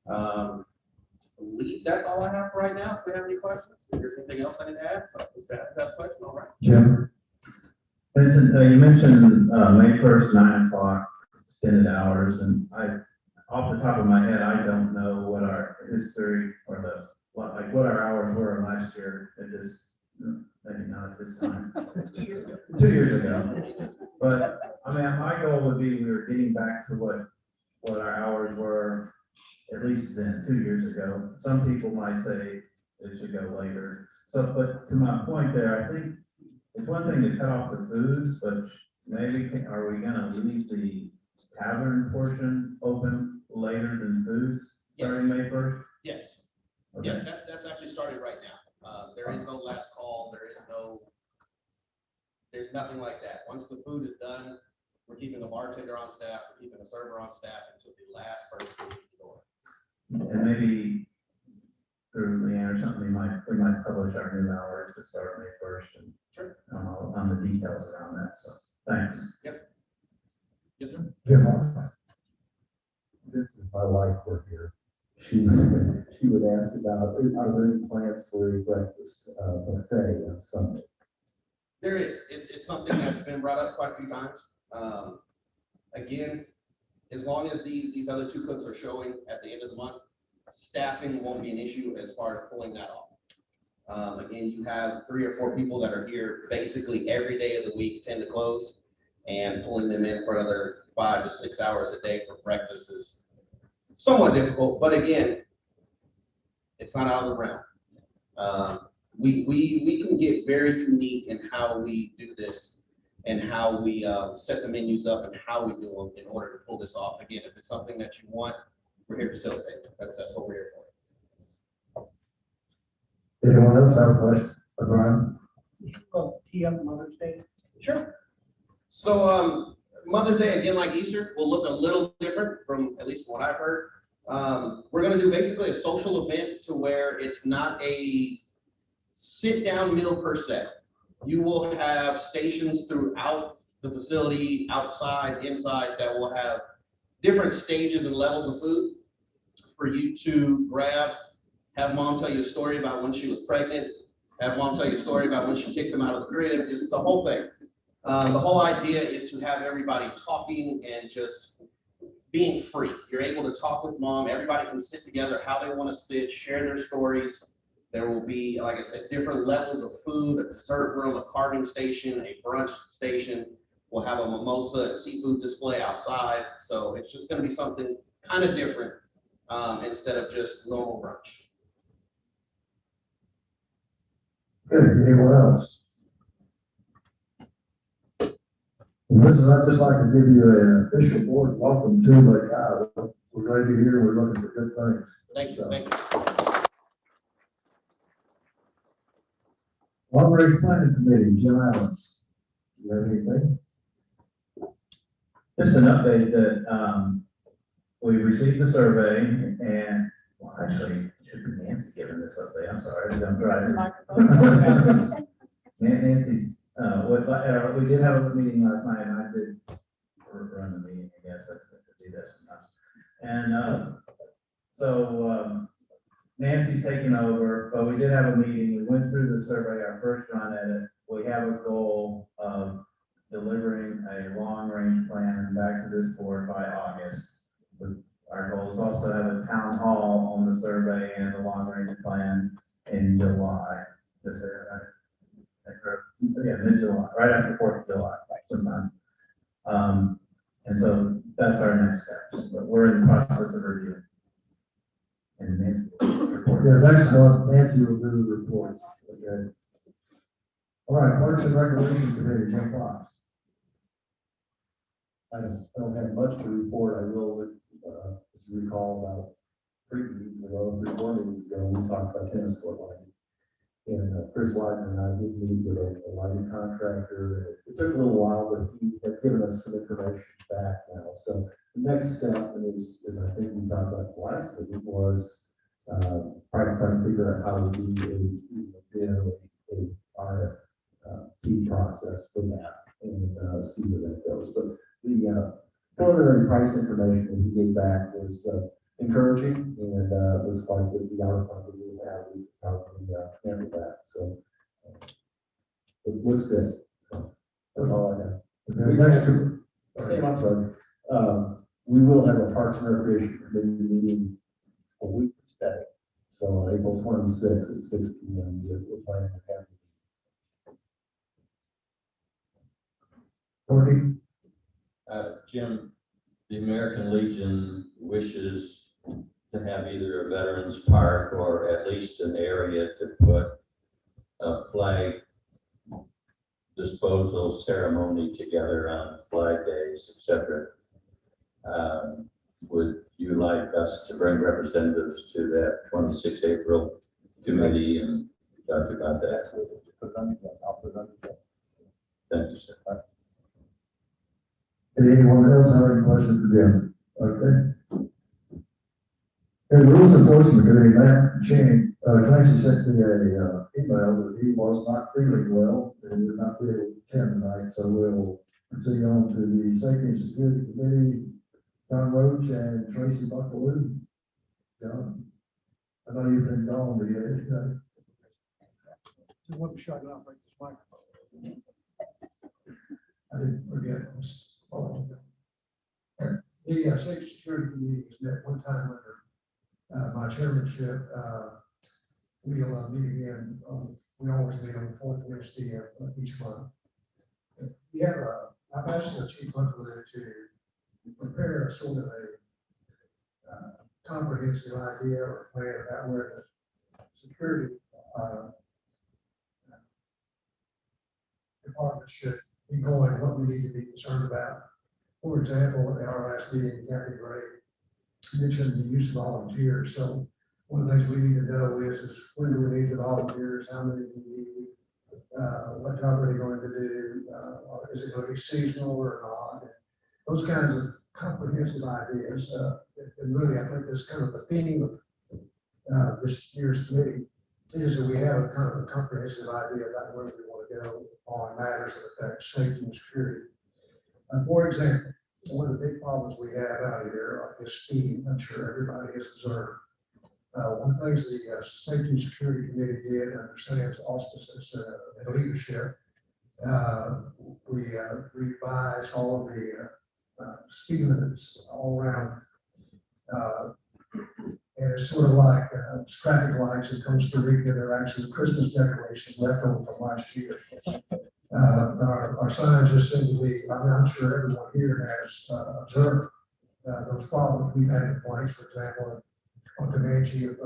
I believe that's all I have for right now. If we have any questions, if there's anything else I need to add, that's a question, all right. Jim? Vincent, you mentioned May 1st, 9 o'clock, extended hours, and off the top of my head, I don't know what our history or what our hours were last year at this, maybe not at this time. 2 years ago. 2 years ago. But, I mean, my goal would be we were getting back to what our hours were at least then, 2 years ago. Some people might say it should go later. So, but to my point there, I think it's one thing to cut off the foods, but maybe are we gonna leave the tavern portion open later than foods starting May 1st? Yes. Okay. Yes, that's actually started right now. There is no last call. There's nothing like that. Once the food is done, we're keeping the bartender on staff, we're keeping the server on staff until the last person leaves the door. And maybe through LeaAnne or something, we might publish our new hours to start May 1st and Sure. on the details around that. So thanks. Yep. Yes, sir. Jim, this is my wife work here. She would ask about, are there any plans for a breakfast buffet on Sunday? There is. It's something that's been brought up quite a few times. Again, as long as these other 2 cooks are showing at the end of the month, staffing won't be an issue as far as pulling that off. Again, you have 3 or 4 people that are here basically every day of the week, 10 to close, and pulling them in for another 5 to 6 hours a day for breakfast is somewhat difficult, but again, it's not out of the realm. We can get very unique in how we do this and how we set the menus up and how we do them in order to pull this off. Again, if it's something that you want, we're here to facilitate. That's what we're here for. Anyone else have a question? Brian? Tee up Mother's Day. Sure. So Mother's Day, again, like Easter, will look a little different from at least what I've heard. We're going to do basically a social event to where it's not a sit-down meal per se. You will have stations throughout the facility, outside, inside, that will have different stages and levels of food for you to grab. Have mom tell you a story about when she was pregnant. Have mom tell you a story about when she kicked them out of the crib, just the whole thing. The whole idea is to have everybody talking and just being free. You're able to talk with mom, everybody can sit together how they want to sit, share their stories. There will be, like I said, different levels of food, a dessert room, a carving station, a brunch station. We'll have a mimosa and seafood display outside. So it's just going to be something kind of different instead of just normal brunch. Good, anyone else? Listen, I'd just like to give you an official board welcome to Lake Kiowa. We're glad you're here, we're looking for good things. Thank you, thank you. Long-range planning committee, Jim Adams. You have anything? Just an update that, we received the survey and, well, actually, it should be Nancy giving this update, I'm sorry, I jumped right in. Nancy's, we did have a meeting last night, and I did run the meeting, I guess, I do that sometimes. And, Nancy's taking over, but we did have a meeting, we went through the survey, our first run at it. We have a goal of delivering a long-range plan back to this board by August. Our goal is also to have a town hall on the survey and the long-range plan in July. Is that right? Yeah, mid-July, right after 4th of July, sometime. And so that's our next step, but we're in the process of reviewing. And Nancy will report. Yeah, next month, Nancy will do the report, okay? All right, Parks and Recreation Committee, Jim Fox. I don't have much to report. I will, as you recall, about 3 meetings ago, 4 meetings ago, we talked about tennis court lighting. And Chris Wagner and I did meet with a lighting contractor. It took a little while, but he has given us some information back now. So the next step is I think we talked about last week, was trying to figure out how to do a RFP process for that and see where that goes. But the preliminary price information that he gave back was encouraging, and looks like that the outcome that we have, we probably handle that. So it looks good. So that's all I have. Okay, next, I'm sorry. We will have a Parks and Recreation Committee meeting a week today. So on April 26th at 6 p.m. We're planning to have. Daughrity. Jim, the American Legion wishes to have either a veterans park or at least an area to put a flag disposal ceremony together on flag days, etc. Would you like us to bring representatives to that 26 April committee and talk about that? I'll put it on. Thank you, sir. Anyone else have any questions for Jim? Okay. And the Rules Enforcement Committee, Matt Clancy sent me a email that he was not feeling well and would not be able to attend tonight, so we'll proceed on to the Safety and Security Committee, John Roach and Tracy Buckaloo. John, I know you've been gone the other day. Just want to shut it off, like this microphone. I didn't forget it was. The Safety Security Committee is met one time under my chairmanship. We'll meet again. We always meet on the 4th Wednesday of each month. We have I've asked the Chief Buckaloo to prepare a sort of a comprehensive idea or plan about where the security department should be going, what we need to be concerned about. For example, at our last meeting, Kathy Gray mentioned the use of volunteers. So one of the things we need to know is when do we need the volunteers, how many do we need, what job are they going to do, is it going to be seasonal or not? Those kinds of comprehensive ideas. And really, I think that's kind of the theme of this year's committee, is that we have a kind of a comprehensive idea about where we want to go on matters that affect safety and security. For example, one of the big problems we have out here is speed. I'm sure everybody has observed. One of the things the Safety and Security Committee did under Sam's auspices and leadership, we revised all of the speed limits all around. And it's sort of like traffic lights in Costa Rica. They're actually Christmas decorations left over from last year. Our signs just seem to be, I'm sure everyone here has observed those problems. We've had complaints, for example, on Comanche of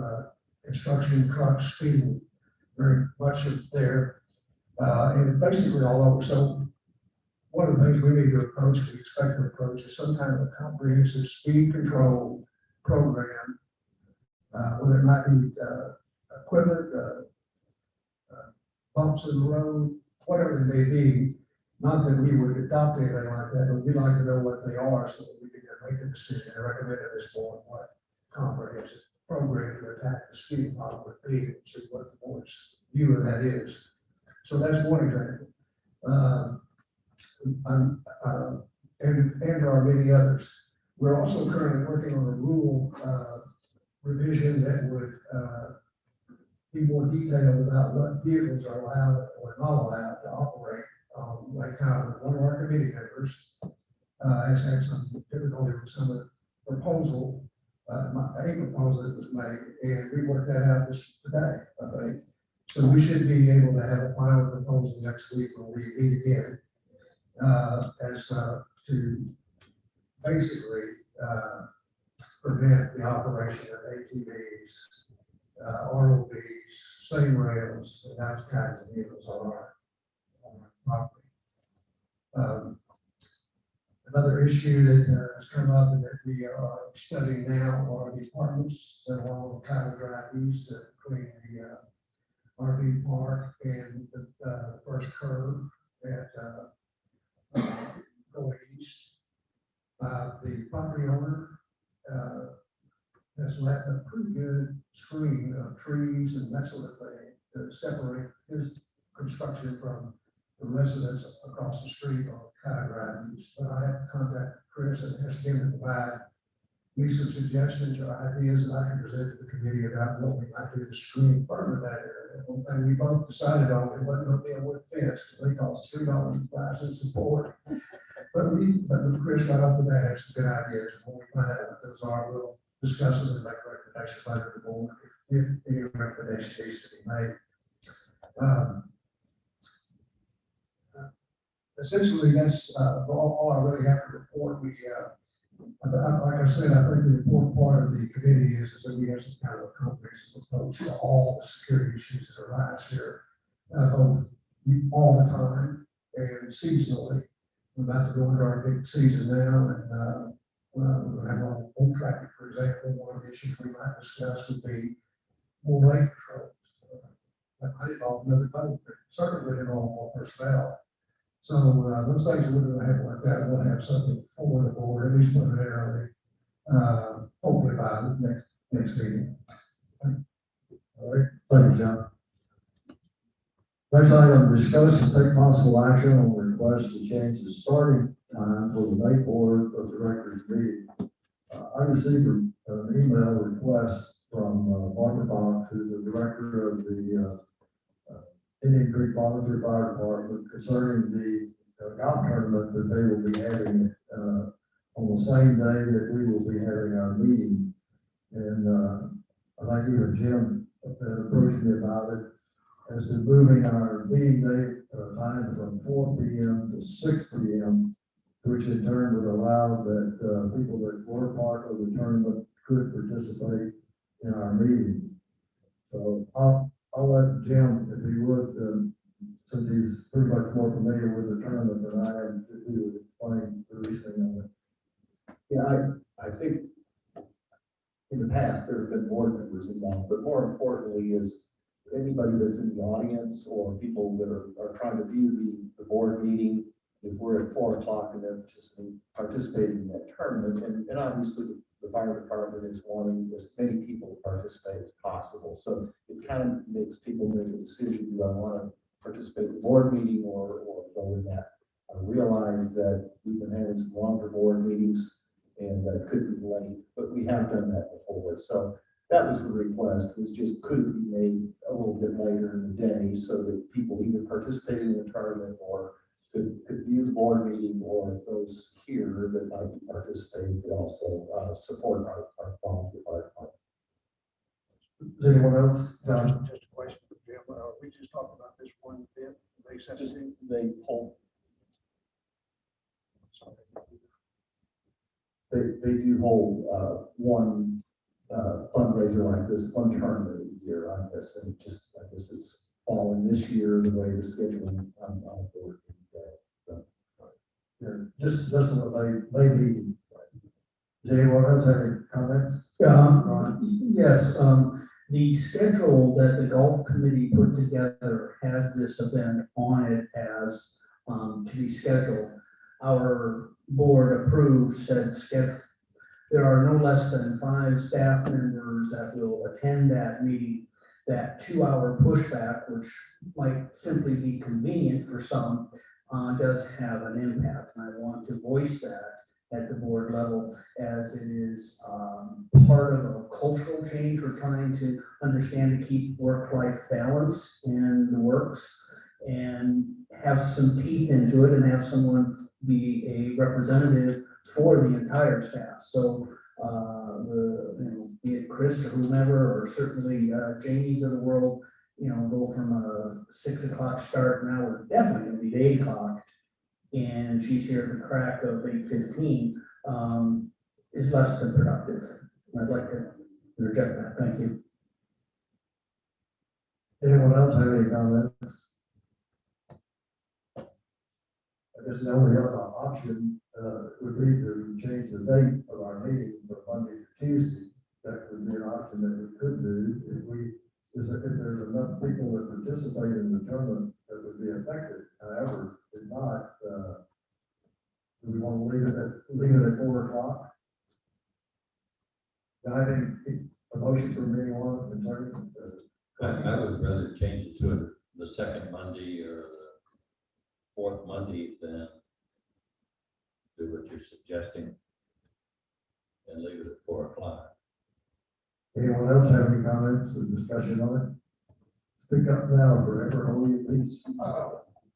construction trucks speeding very much there. And basically all over. So one of the things we need to approach, we expect to approach, is some kind of a comprehensive speed control program, whether it might be equipment, bumps in the road, whatever it may be. Not that we would adopt anything like that, but we'd like to know what they are so that we can make a decision and recommend to this board what comprehensive program to attack the speed problem would be, and see what the board's view of that is. So that's one example. And there are many others. We're also currently working on a rule revision that would be more detailed about what vehicles are allowed or not allowed to operate on Lake Kiowa. One of our committee members has had some difficulty with some of the proposal, a proposal that was made, and we worked that out this today, I think. So we should be able to have a final proposal next week when we meet again, as to basically prevent the operation of ATVs, ROVs, same rails, and those kinds of vehicles on our property. Another issue that has come up and that we are studying now are the apartments that are along Kiowa Drive East, between the RV park and the first curve at going east. The property owner has left a pretty good screen of trees and that sort of thing to separate his construction from the residents across the street on Kiowa Drive East. But I have contacted Chris and asked him to provide me some suggestions or ideas that I can present to the committee about what we might do to screen further that area. One thing we both decided on, it wasn't going to be a wood fence, because they cost $3.05 a board. But Chris right off the bat has some good ideas. When we find out what those are, we'll discuss them and make recommendations later to the board if any recommendation needs to be made. Essentially, that's all I really have to report. We, like I said, I think the important part of the committee is that we have some kind of a comprehensive approach to all the security issues that arise here, both all the time and seasonally. We're about to go into our big season now, and we're going to have a lot of boat traffic, for example. One of the issues we might discuss would be more lake patrols. That might involve another boat, but certainly would involve more personnel. So those things we're going to have worked out. We'll have something for the board, at least preliminarily, hopefully by the next meeting. All right, thank you, John. Next item, discuss and take possible action on the request to change the starting time for the May board of directors meeting. I received an email request from Barbara Bach, who's the director of the Indian Creek Volunteer Fire Department, concerning the golf tournament that they will be having on the same day that we will be having our meeting. And I think even Jim approached me about it, as to moving our meeting date time from 4 p.m. to 6 p.m., which in turn would allow that people that were part of the tournament could participate in our meeting. So I'll let Jim, if he would, since he's pretty much more familiar with the tournament than I am, if he would explain the reasoning of it. Yeah, I think in the past, there have been board members involved, but more importantly is anybody that's in the audience or people that are trying to view the board meeting, if we're at 4 o'clock and they're participating in that tournament, and obviously the fire department is wanting as many people to participate as possible. So it kind of makes people make a decision, do I want to participate in the board meeting or go in that? I realize that we've been having some longer board meetings and that could be late, but we have done that before. So that was the request, was just could it be made a little bit later in the day so that people either participating in the tournament or could view the board meeting, or those here that might be participating could also support our volunteer fire department. Does anyone else? John? Just a question for Jim. We just talked about this one event, May 17th. They hold, Sorry. they do hold one fundraiser like this, one tournament a year, I guess, and just, I guess it's following this year, the way the scheduling on the board. So, Yeah, just what they need. Does anyone else have any comments? Yes, the schedule that the golf committee put together had this event on it as, to be scheduled. Our board approved said schedule. There are no less than 5 staff members that will attend that meeting. That 2-hour pushback, which might simply be convenient for some, does have an impact. And I want to voice that at the board level, as it is part of a cultural change we're trying to understand to keep work-life balance in the works and have some teeth into it and have someone be a representative for the entire staff. So be it Chris or whomever, or certainly Jamie's of the world, go from a 6 o'clock start, now we're definitely gonna be 8 o'clock. And she's here at the crack of 8:15, is less than productive. I'd like to interject that. Thank you. Anyone else have any comments? I guess the only other option would be to change the date of our meeting from Monday to Tuesday. That would be an option that we could do if there's enough people that participate in the tournament that would be affected. However, if not, do we want to leave it at 4 o'clock? Do I have a motion from anyone concerning? I would rather change it to the second Monday or the fourth Monday than do what you're suggesting and leave it at 4 o'clock. Anyone else have any comments or discussion on it? Speak up now, forever hold your peace.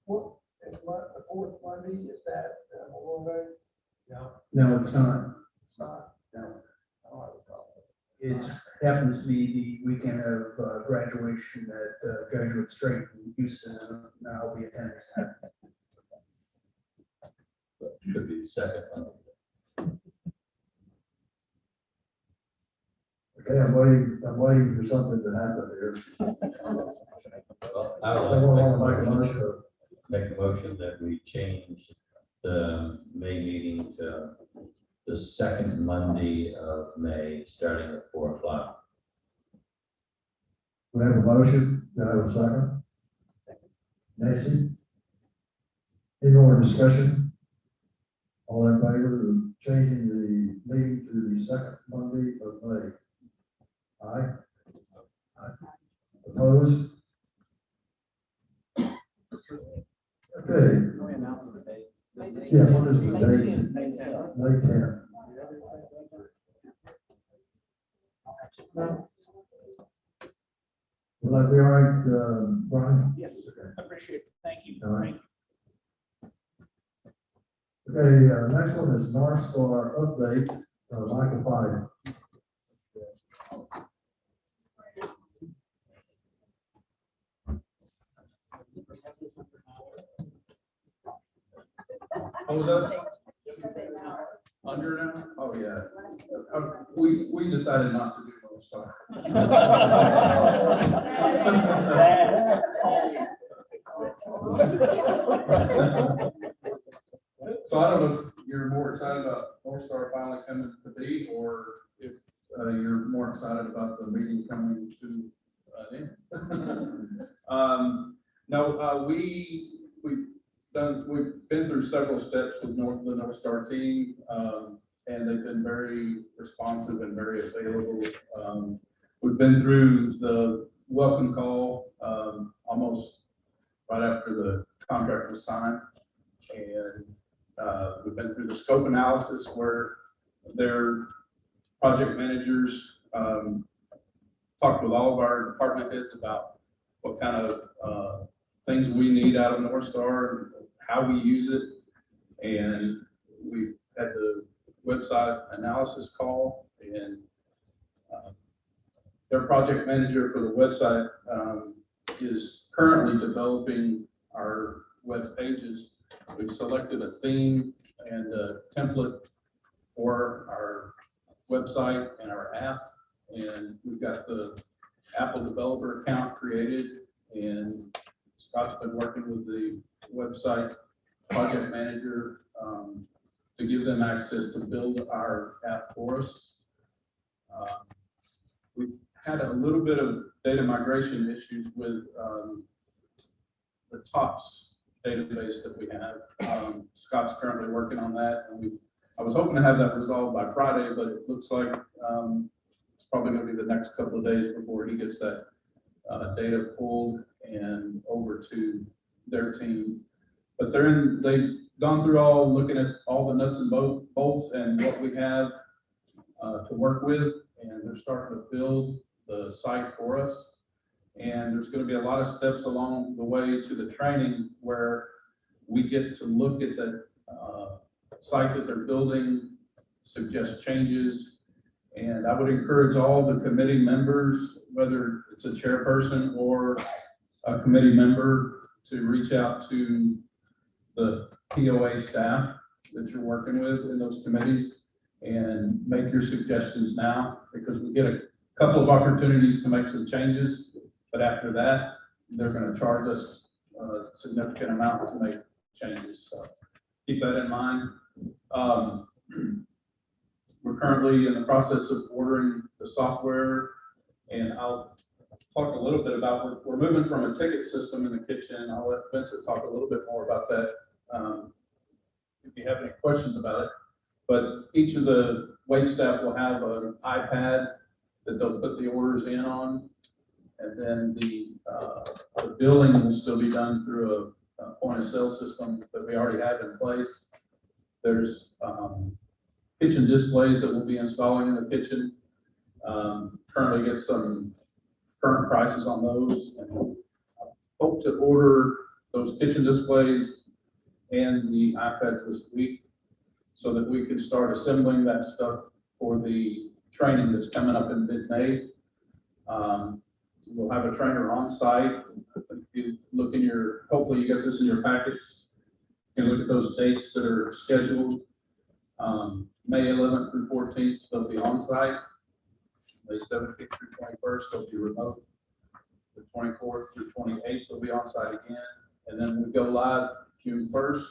What, the fourth Monday, is that Memorial Day? No, No, it's not. it's not. No. I don't have a problem. It happens to be the weekend of graduation at Jesuit Strait in Houston, and I'll be attending that. But it could be the second Monday. Okay, I'm waiting for something to happen here. Well, I would Someone like want to make a motion? make a motion that we change the May meeting to the second Monday of May, starting at 4 o'clock. We have a motion, do I have a second? Nancy? Any more discussion? All in favor of changing the meeting to the second Monday of May? Aye? Aye. Opposed? Okay, Can we announce the date? yeah, what is the date? May 10th. May 10th. Will that be all right, Brian? Yes, appreciate it. Thank you. All right. Thank you. Okay, next one is North Star update, Michael Fire. What was that? Under now? Oh, yeah. We decided not to do those stuff. So I don't know if you're more excited about North Star finally coming to be, or if you're more excited about the meeting coming to an end. No, we've been through several steps with the North Star team, and they've been very responsive and very available. We've been through the welcome call, almost right after the contract was signed. And we've been through the scope analysis where their project managers talked with all of our department heads about what kind of things we need out of North Star, and how we use it. And we had the website analysis call, and their project manager for the website is currently developing our web pages. We've selected a theme and a template for our website and our app, and we've got the Apple developer account created, and Scott's been working with the website project manager to give them access to build our app for us. We've had a little bit of data migration issues with the TOPS database that we have. Scott's currently working on that, and I was hoping to have that resolved by Friday, but it looks like it's probably going to be the next couple of days before he gets that data pulled and over to their team. But they've gone through looking at all the nuts and bolts and what we have to work with, and they're starting to build the site for us. And there's going to be a lot of steps along the way to the training where we get to look at the site that they're building, suggest changes. And I would encourage all the committee members, whether it's a chairperson or a committee member, to reach out to the POA staff that you're working with in those committees and make your suggestions now, because we get a couple of opportunities to make some changes, but after that, they're going to charge us a significant amount to make changes. So keep that in mind. We're currently in the process of ordering the software, and I'll talk a little bit about, we're moving from a ticket system in the kitchen. I'll let Vincent talk a little bit more about that if you have any questions about it. But each of the wait staff will have an iPad that they'll put the orders in on, and then the billing will still be done through a point of sale system that we already have in place. There's kitchen displays that we'll be installing in the kitchen. Currently get some current prices on those, and hope to order those kitchen displays and the iPads this week so that we can start assembling that stuff for the training that's coming up in mid-May. We'll have a trainer on site. If you look in hopefully you get this in your packets. You can look at those dates that are scheduled. May 11th through 14th, they'll be on site. May 17th through 21st, they'll be remote. The 24th through 28th, they'll be on site again. And then we go live June 1st,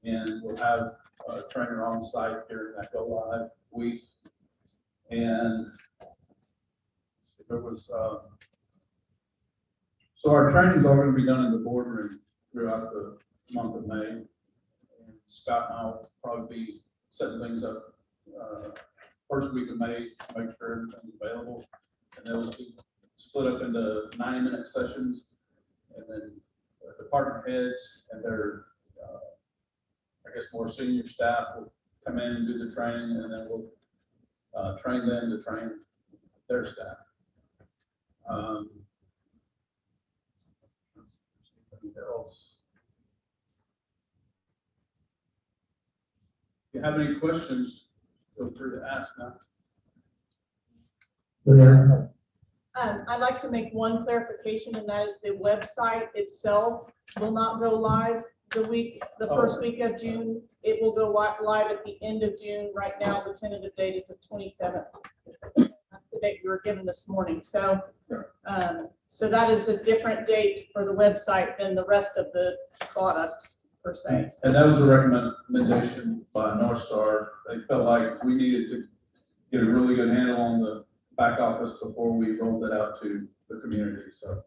and we'll have a trainer on site during that go live week. And there was, so our training's all going to be done in the boardroom throughout the month of May. And Scott and I will probably be setting things up first week of May to make sure everything's available. And they'll be split up into 90-minute sessions, and then department heads and their, I guess, more senior staff will come in and do the training, and then we'll train them to train their staff. Else. If you have any questions, feel free to ask now. LeaAnne? I'd like to make one clarification, and that is the website itself will not go live the first week of June. It will go live at the end of June. Right now, the tentative date is the 27th. That's the date we were given this morning. So, so that is a different date for the website than the rest of the product per se. So, And that was a recommendation by North Star. They felt like we needed to get a really good handle on the back office before we rolled it out to the community. So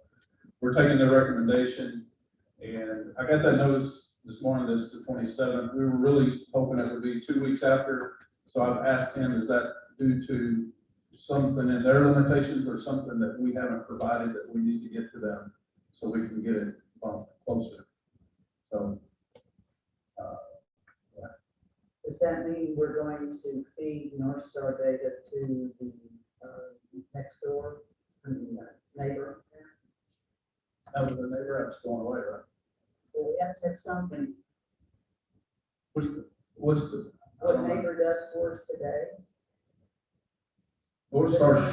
we're taking their recommendation, and I got that notice this morning that it's the 27th. We were really hoping it would be 2 weeks after. So I've asked him, is that due to something in their limitations or something that we haven't provided that we need to get to them so we can get it closer? So, yeah. Does that mean we're going to feed North Star data to the next door, neighbor? That was the neighbor that's going away, right? Well, we have to have something. What's the? What neighbor does for us today, North Star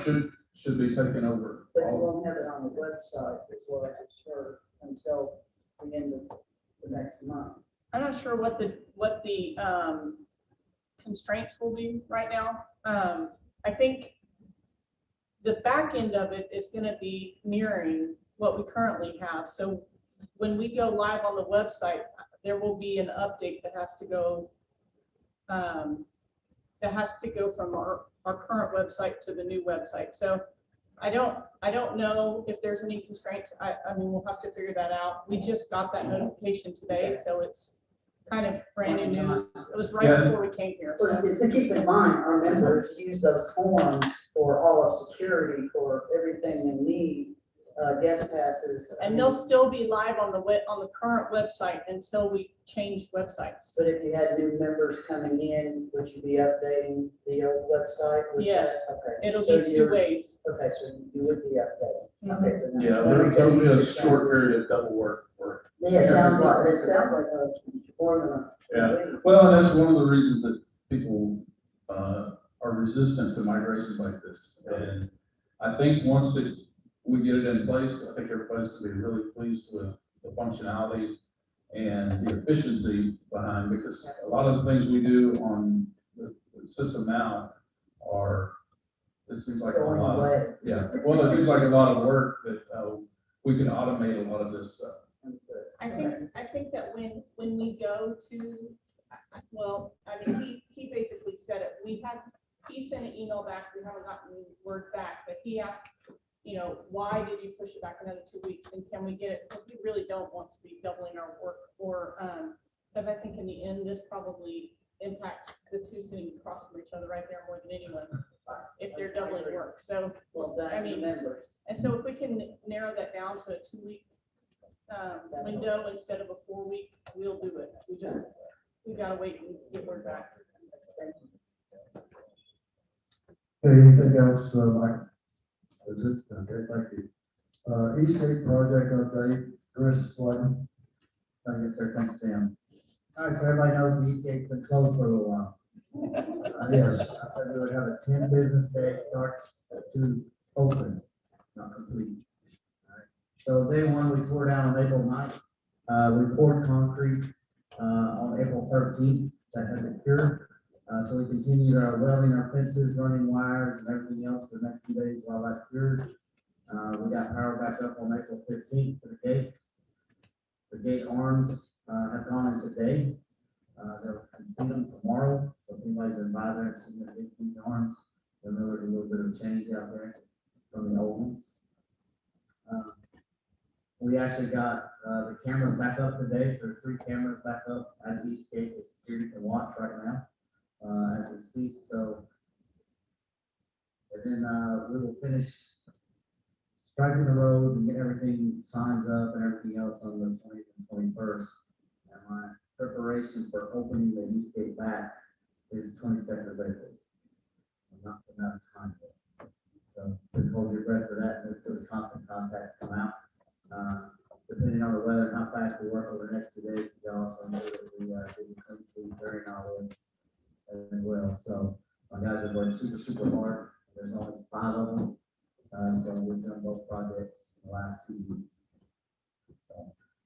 should be taken over. but you won't have it on the website, is what I just heard, until the end of the next month. I'm not sure what the constraints will be right now. I think the back end of it is gonna be mirroring what we currently have. So when we go live on the website, there will be an update that has to go from our current website to the new website. So I don't know if there's any constraints. I mean, we'll have to figure that out. We just got that notification today, so it's kind of brand new news. It was right before we came here. But So. to keep in mind, our members use those forms for all of security, for everything they need, guest passes. And they'll still be live on the current website until we change websites. But if you had new members coming in, would you be updating the old website? Would Yes, that- Okay. it'll So be 2 you're- ways. Okay, so you would be updating. Mhm. Okay. so now- Yeah, there'll be a short period of double work for. Yeah, it sounds like more than a. Yeah. Well, and that's one of the reasons that people are resistant to migrations like this. And I think once we get it in place, I think everybody's gonna be really pleased with the functionality and the efficiency behind, because a lot of the things we do on the system now it seems like a Going lot. away. Yeah, well, it seems like a lot of work that we can automate a lot of this stuff. I think that when we go to, well, I mean, he basically said it. He sent an email back. We haven't gotten word back, but he asked, why did you push it back another 2 weeks? And can we get it? Because we really don't want to be doubling our work, or, because I think in the end, this probably impacts the two sitting across from each other right there more than anyone, if they're doubling work. So, Well, I mean, members. and so if we can narrow that down to a 2-week window instead of a 4-week, we'll do it. We gotta wait and get word back. Okay, anything else, Mike? That's it, okay, thank you. Eastgate project update, Chris, what? Thank you, sir. Thanks, Sam. All right, so everybody knows the Eastgate's been closed for a little while. Yes, I said we would have a 10 business day start to open, not complete. All right. So day one, we tore down on April 9th. We poured concrete on April 13th. That hasn't cured. So we continued our welding, our fences, running wires, and everything else for the next few days while that cured. We got power back up on April 15th for the gate. The gate arms have gone in today. They'll complete them tomorrow. So if anybody's been by there and seen the big arms, they'll know there's a little bit of change out there from the old ones. We actually got the cameras back up today. So there's 3 cameras back up at each gate that security can watch right now as we speak. So, and then we will finish striping the roads and get everything signs up and everything else on the 20th and 21st. And my preparation for opening the east gate back is 22nd of April. I'm not enough time yet. So just hold your breath for that and wait for the constant contact to come out. Depending on the weather and how fast we work over the next 2 days, you also know that we did the clean sweep during all this as well. So my guys have worked super hard. There's only 5 of them. So we've done both projects in the last 2 weeks.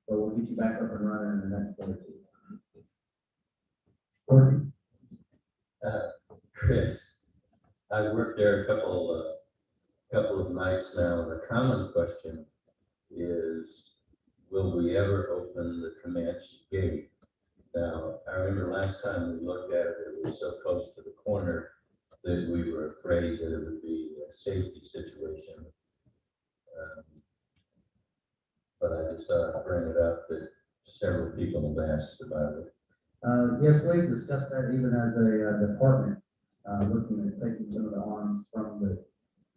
So we'll get you back up and running in the next day or 2. Chris, I've worked there a couple of nights now, and the common question is, will we ever open the Comanche gate? Now, I remember last time we looked at it, it was so close to the corner that we were afraid that it would be a safety situation. But I just thought I'd bring it up that several people have asked about it. Yes, we've discussed that even as a department, looking at taking some of the arms from the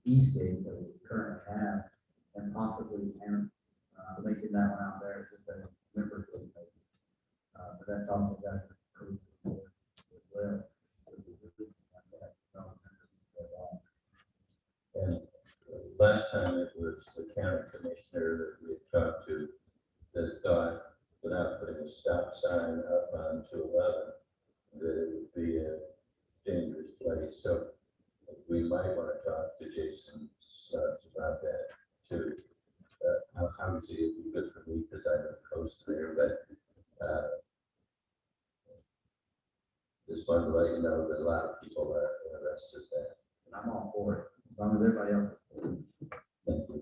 east gate that we currently have and possibly making that one out there just a member gate. But that's also got to prove as well. And last time it was the county commissioner that we had talked to that thought that not putting a stop sign up on 211, that it would be a dangerous place. So we might want to talk to Jason Suggs about that too. Obviously, it'd be good for me because I live close there, but just wanted to let you know that a lot of people are interested in that. And I'm all for it, as long as everybody else is for it. Thank you.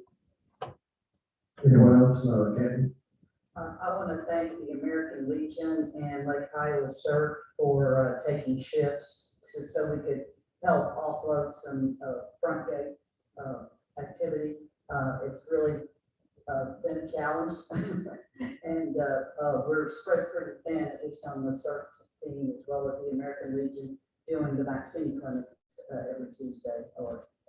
Anyone else, Kathy? I want to thank the American Legion and Lake Kiowa CERT for taking shifts so we could help offload some front gate activity. It's really been a challenge. And we're spread pretty thin, at least on the CERT team, as well as the American Legion, doing the vaccine clinics every Tuesday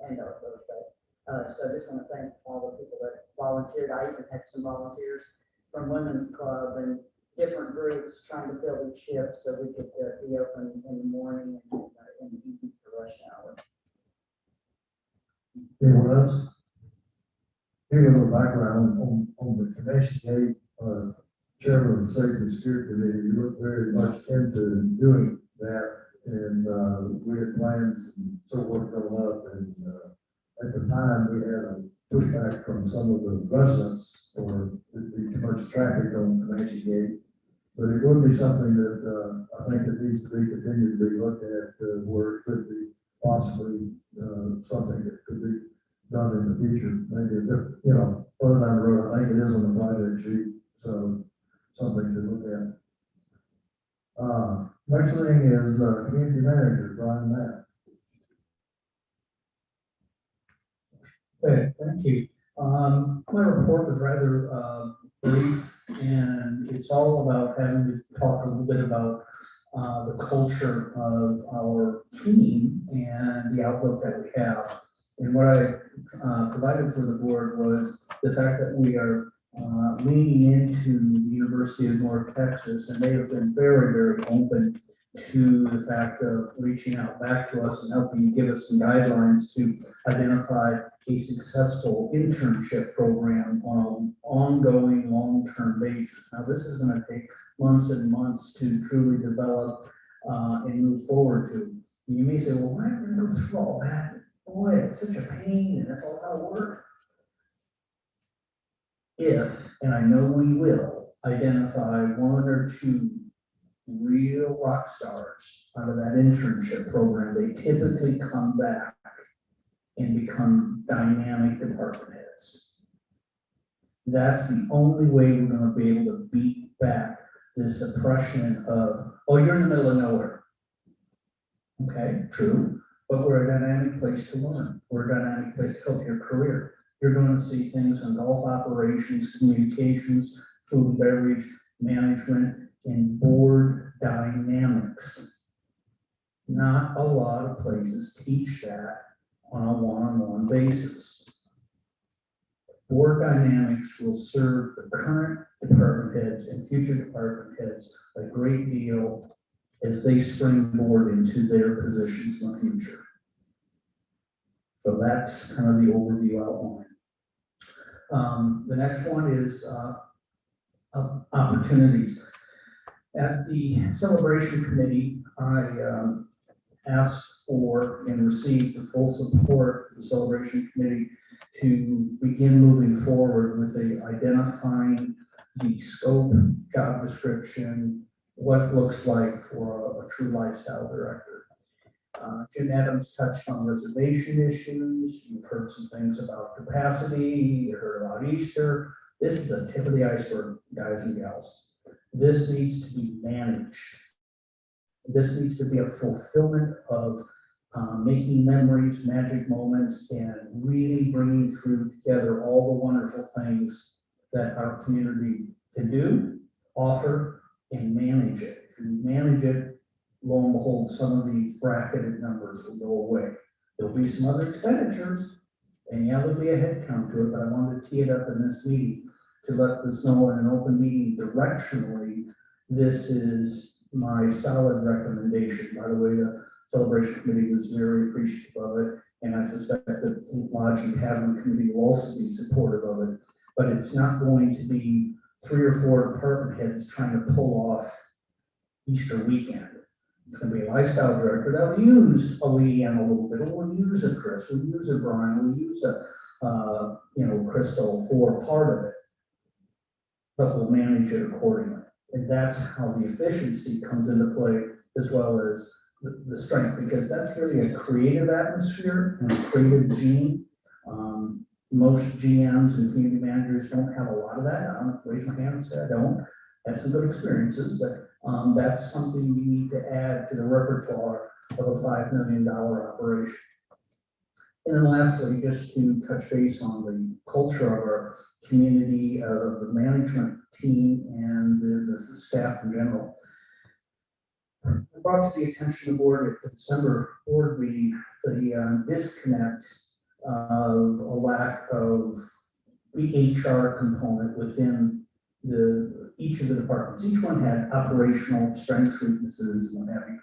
and Thursday. So I just want to thank all the people that volunteered. I even had some volunteers from Women's Club and different groups trying to fill these shifts so we could be open in the morning and in the evening for rush hour. Anyone else? Give you a little background on the connection gate, chairman of the Safety and Security Committee, we looked very much into doing that, and we had plans and so forth coming up, and at the time, we had a pushback from some of the residents for there'd be too much traffic on the connection gate. But it would be something that I think that needs to be continued to be looked at, where it could be possibly something that could be done in the future, maybe a different, further down the road. I think it is on the project sheet, so something to look at. Next thing is community manager, Brian Matt. Okay, thank you. My report was rather brief, and it's all about having to talk a little bit about the culture of our team and the outlook that we have. And what I provided for the board was the fact that we are leaning into the University of North Texas, and they have been very, very open to the fact of reaching out back to us and helping give us some guidelines to identify a successful internship program on an ongoing long-term basis. Now, this is going to take months and months to truly develop and move forward to. You may say, well, why did we go through all that? Boy, it's such a pain, and that's all how it works. If, and I know we will, identify one or two real rock stars out of that internship program, they typically come back and become dynamic department heads. That's the only way we're going to be able to beat back this oppression of, oh, you're in the middle of nowhere. Okay, true, but we're a dynamic place to learn. We're a dynamic place to help your career. You're going to see things in golf operations, communications, food and beverage, management, and board dynamics. Not a lot of places teach that on a one-on-one basis. Board dynamics will serve the current department heads and future department heads a great deal as they springboard into their positions in the future. So that's kind of the overview outline. The next one is opportunities. At the celebration committee, I asked for and received the full support of the celebration committee to begin moving forward with identifying the scope, job description, what it looks like for a true lifestyle director. Jim Adams touched on reservation issues. You've heard some things about capacity, you heard about Easter. This is the tip of the iceberg, guys and gals. This needs to be managed. This needs to be a fulfillment of making memories, magic moments, and really bringing through together all the wonderful things that our community can do, offer, and manage it. If you manage it, lo and behold, some of these bracketed numbers will go away. There'll be some other expenditures, and yeah, there'll be a head count to it, but I wanted to tee it up in this meeting to let us know in an open meeting directionally, this is my solid recommendation. By the way, the celebration committee was very appreciative of it, and I suspect that the Lodge and Tavern committee will also be supportive of it. But it's not going to be 3 or 4 department heads trying to pull off Easter weekend. It's gonna be a lifestyle director that'll use a LeaAnne a little bit, we'll use a Chris, we'll use a Brian, we'll use a, Crystal for part of it. But we'll manage it accordingly. And that's how the efficiency comes into play, as well as the strength, because that's really a creative atmosphere and a creative gene. Most GMs and community managers don't have a lot of that. I'm gonna raise my hand and say I don't. Had some good experiences, but that's something we need to add to the repertoire of a $5 million operation. And then lastly, just to touch base on the culture of our community, of the management team and the staff in general. I brought to the attention of the board at the December board meeting, the disconnect of a lack of the HR component within each of the departments. Each one had operational strengths, weaknesses, and what have you.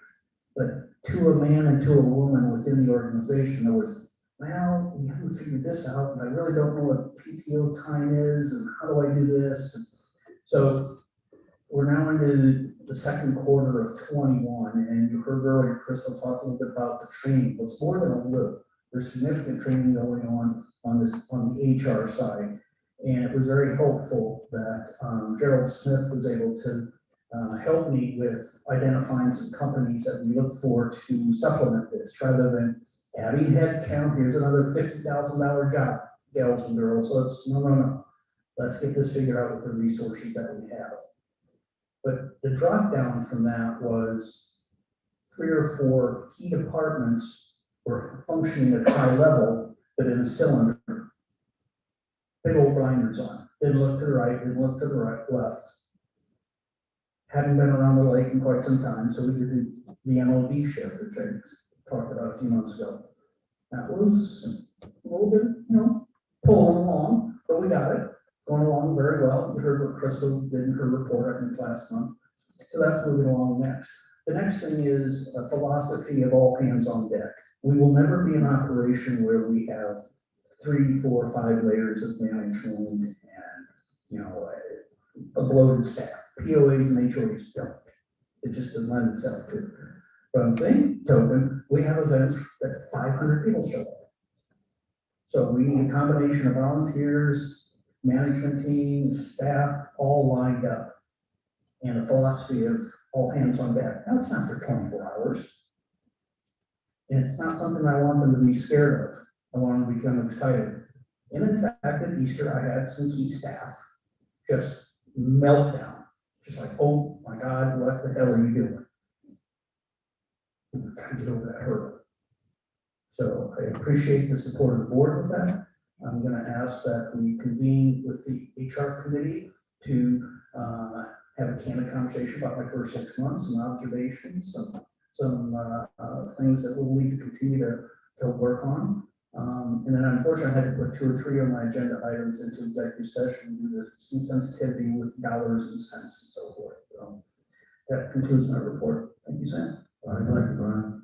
But to a man and to a woman within the organization, there was, well, we haven't figured this out, and I really don't know what PTO time is, and how do I do this? And so we're now into the second quarter of 21, and you heard earlier Crystal talk a little bit about the training. But it's more than a little. There's significant training going on the HR side. And it was very helpful that Gerald Smith was able to help me with identifying some companies that we look for to supplement this, rather than adding headcount. Here's another $50,000 job, gals and girls. So it's no. Let's get this figured out with the resources that we have. But the drop down from that was 3 or 4 key departments were functioning at high level, but in a cylinder. Big old blinders on. Didn't look to the right, didn't look to the left. Hadn't been around the lake in quite some time, so we did the MOD shift that I talked about a few months ago. That was a little bit, pulling along, but we got it. Going along very well. You heard what Crystal did in her report, I think, last month. So that's moving along next. The next thing is a philosophy of all hands on deck. We will never be an operation where we have 3, 4, 5 layers of management and, a bloated staff. POAs and HOAs don't. It just doesn't lend itself to it. But on the same token, we have events that 500 people show up. So we need a combination of volunteers, management team, staff, all lined up. And a philosophy of all hands on deck. Now, it's not for 24 hours. And it's not something I want them to be scared of. I want them to become excited. And in fact, at Easter, I had some key staff just meltdown. Just like, oh my God, what the hell are you doing? We're trying to get over that hurdle. So I appreciate the support of the board with that. I'm going to ask that we convene with the HR committee to have a candid conversation about my first 6 months, some observations, some things that we'll need to continue to work on. And then unfortunately, I had to put 2 or 3 of my agenda items into executive session due to some sensitivity with dollars and cents and so forth. So that concludes my report. Thank you, Sam. All right, thank you, Brian.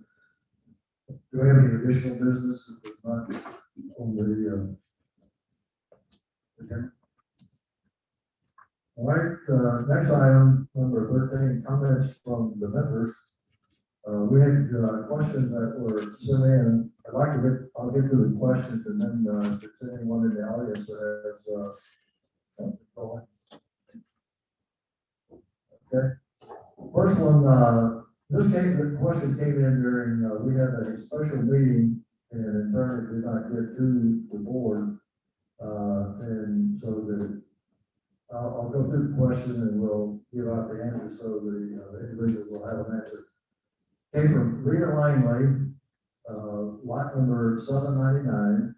Do we have any additional business that was not on the agenda? All right, next item, number 13, comments from the members. We had questions that were sent in. I'll get to the questions, and then if there's anyone in the audience that has something going. Okay. First one, the question came in during, we had a special meeting, and in turn, it did not get to the board. And so I'll go through the question and we'll give out the answer so the individuals will have an answer. Came from Rita Langley, lot number 799.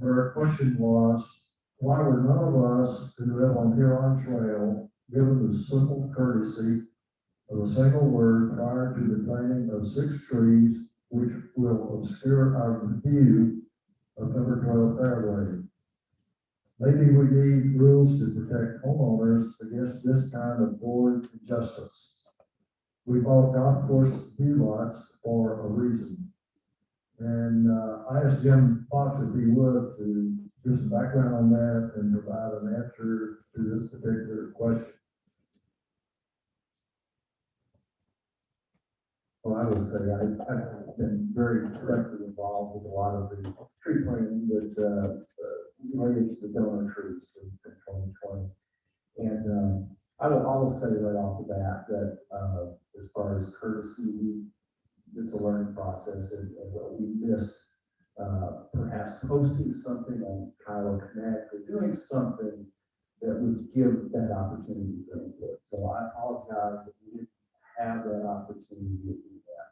Her question was, why were none of us who live on Huron Trail given the simple courtesy of a single word prior to the planting of 6 trees, which will obscure our view of number 12 fairway? Maybe we need rules to protect homeowners against this kind of board injustice. We bought golf course view lots for a reason. And I asked Jim Fox if he would to give some background on that and provide an answer to this particular question. Well, I would say I've been very directly involved with a lot of the tree planting that, related to the donor trees in 2020. And, I will say right off the bat that, as far as courtesy, it's a learning process and what we missed, perhaps posting something on Kiowa Connect or doing something that would give that opportunity for input. So I apologize that we didn't have that opportunity to do that.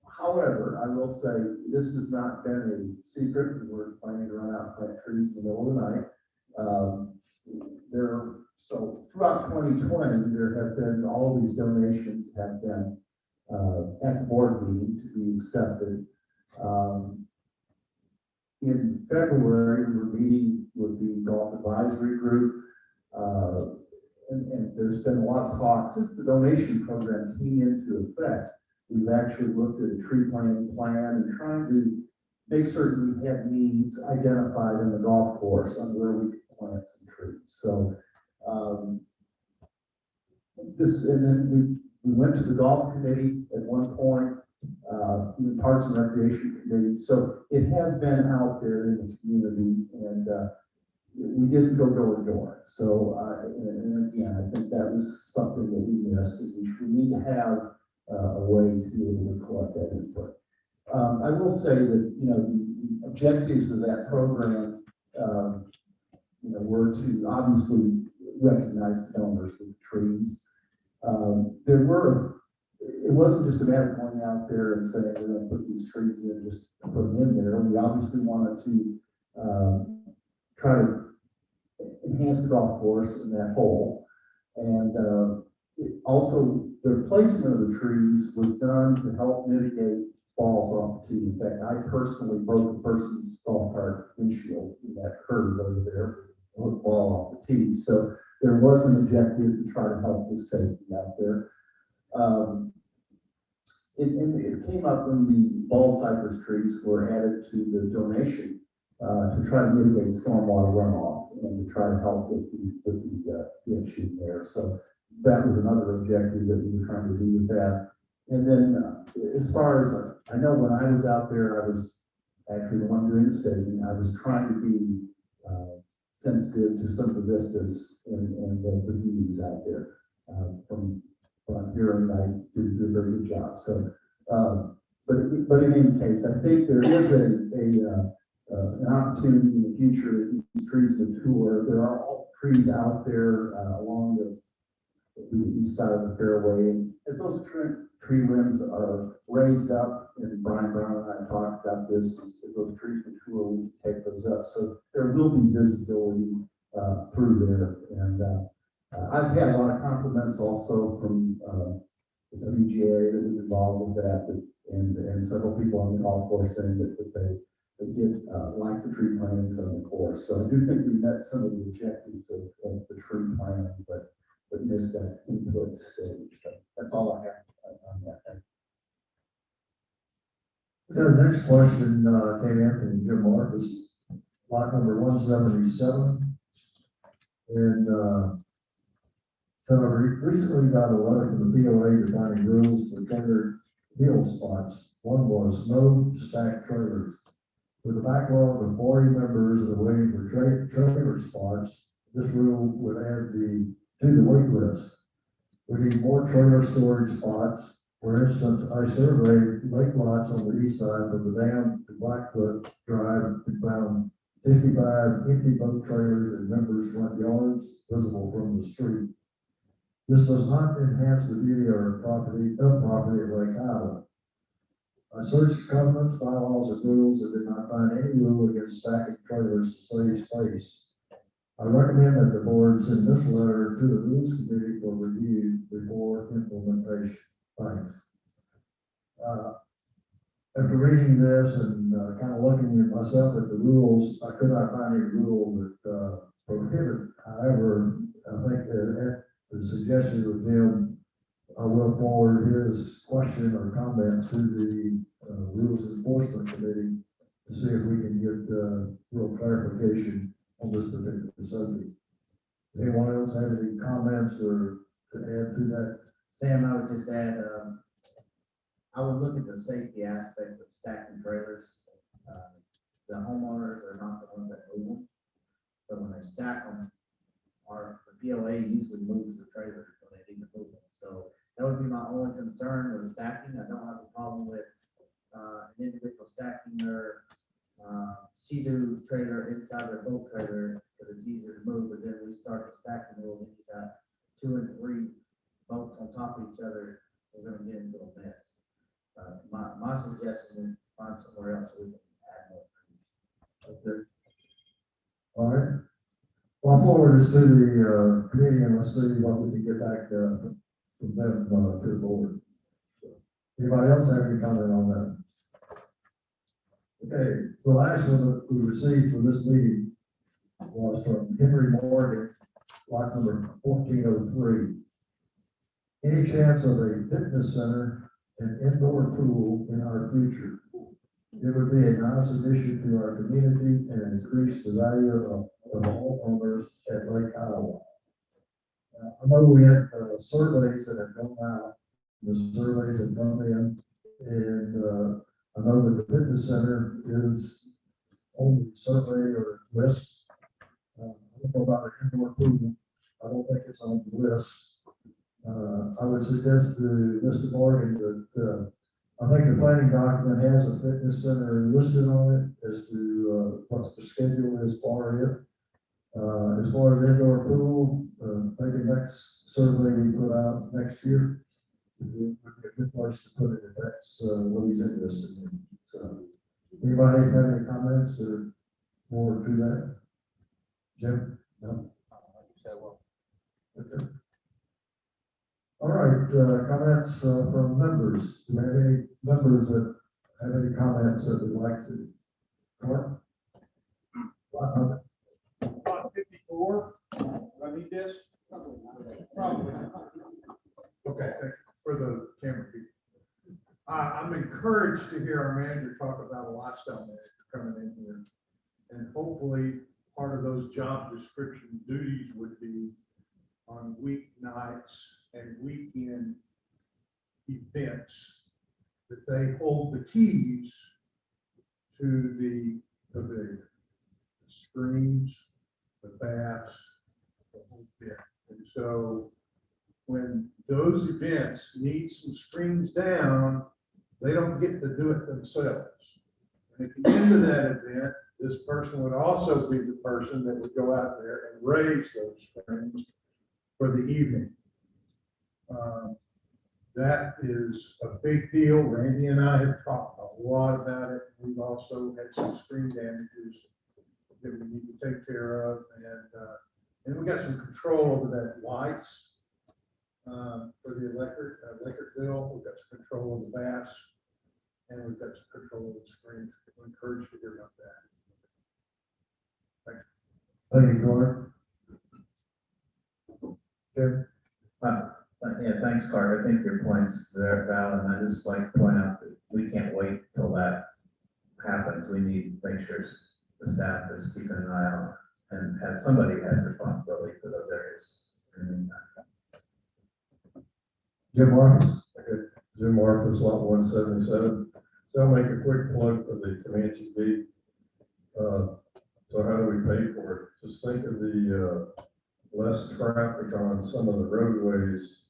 However, I will say this has not been a secret. We're planning to run out and plant trees in the middle of the night. So throughout 2020, there have been, all these donations have been at the board meeting to be accepted. In February, we were meeting with the golf advisory group. And there's been a lot of talk since the donation program came into effect. We've actually looked at a tree planting plan and trying to make certain we have needs identified in the golf course on where we can plant some trees. So and then we went to the golf committee at one point, the Parks and Recreation Committee. So it has been out there in the community, and we didn't go door to door. So, and again, I think that was something that we missed. We need to have a way to be able to collect that input. I will say that, the objectives of that program, were to obviously recognize the donors with the trees. It wasn't just a matter of going out there and saying, we're going to put these trees in, just put them in there. We obviously wanted to try to enhance the golf course in that hole. And also, the placement of the trees was done to help mitigate falls off the tee. In fact, I personally broke a person's golf cart windshield in that curve over there, with a ball off the tee. So there was an objective to try to help with safety out there. It came up when the bald cypress trees were added to the donation to try to mitigate stormwater runoff and to try to help with the issue there. So that was another objective that we were trying to do with that. And then as far as, I know when I was out there, I was actually the one doing the staging. I was trying to be sensitive to some of the vistas and the views out there. From what I'm hearing, I did a very good job. So, but in any case, I think there is an opportunity in the future as these trees mature. There are all trees out there along the east side of the fairway. And as those tree limbs are raised up, and Brian Brown and I talked about this, as those trees mature, we can take those up. So there will be visibility through there. And I've had a lot of compliments also from the WGA that was involved with that, and several people on the golf course saying that they did like the tree plantings on the course. So I do think we met some of the objectives of the tree planting, but missed that input stage. So that's all I have on that. The next question came in from Jim Marcus, lot number 177. And so I recently got a letter from the POA defining rules for trailer field spots. One was no stacked trailers. With a backlog of 40 members that are waiting for trailer spots, this rule would add to the wait list. We need more trailer storage spots. For instance, I surveyed lake lots on the east side from the dam to Blackfoot Drive and found 55 empty boat trailers in members' front yards visible from the street. This does not enhance the beauty of our property at Lake Kiowa. I searched covenants, bylaws, and rules and did not find any rule against stacking trailers to save space. I recommend that the board send this letter to the Rules Committee for review before implementation. Thanks. After reading this and kind of looking at myself at the rules, I could not find any rule that prohibited. However, I think that at the suggestion of Jim, I will forward his question or comment to the Rules Enforcement Committee to see if we can get, real clarification on this particular subject. Anyone else have any comments or to add to that? Sam, I would just add, I would look at the safety aspect of stacking trailers. The homeowners are not the ones that move them. So when they stack them, the POA usually moves the trailers when they need to move them. So that would be my only concern with stacking. I don't have a problem with, an individual stacking their, Sea-Doo trailer inside their boat trailer, because it's easier to move, but then we start the stacking rule, and you got 2 and 3 boats on top of each other, we're gonna get into a mess. My suggestion is find somewhere else we can add more. Okay. All right. Well, I'll forward this to the, committee and let's see what we can get back, from them, to the board. Anybody else have any comment on that? Okay, the last one that we received for this meeting was from Henry Morgan, lot number 1403. Any chance of a fitness center and indoor pool in our future? It would be a nice addition to our community and increase the value of the homeowners at Lake Kiowa. I know we had surveys that have gone out, the surveys have come in, and I know that the fitness center is on the survey or list. I don't know about the indoor pool. I don't think it's on the list. I would suggest to Mr. Morgan that, I think the planning document has a fitness center listed on it as to, what's the schedule is for it. As far as indoor pool, maybe next survey we put out next year, would be a good place to put it if that's, what he's interested in. So, anybody have any comments or more to that? Jim? No? Okay. All right, comments from members. Do we have any members that have any comments that would like to? Mark? Lot 54, do I need this? Probably. Okay, thank you for the camera people. I'm encouraged to hear our manager talk about a lifestyle manager coming in here. And hopefully, part of those job description duties would be on weeknights and weekend events, that they hold the keys to the pavilion, the screens, the baths, the whole bit. And so when those events need some screens down, they don't get to do it themselves. And at the end of that event, this person would also be the person that would go out there and raise those screens for the evening. That is a big deal. Randy and I have talked a lot about it. We've also had some screen damages that we need to take care of. And we got some control over that lights for the electric bill. We've got some control of the baths, and we've got some control of the screens. We're encouraged to hear about that. Thanks. Thank you, Gordon. Jim? Yeah, thanks, Clark. I think your point's very valid, and I just like to point out that we can't wait till that happens. We need to make sure the staff is keeping an eye out and have somebody has responsibility for those areas. Jim Marcus? Jim Marcus, lot 177. So I'll make a quick plug for the Comanche Beat. So how do we pay for it? Just think of the less traffic on some of the roadways.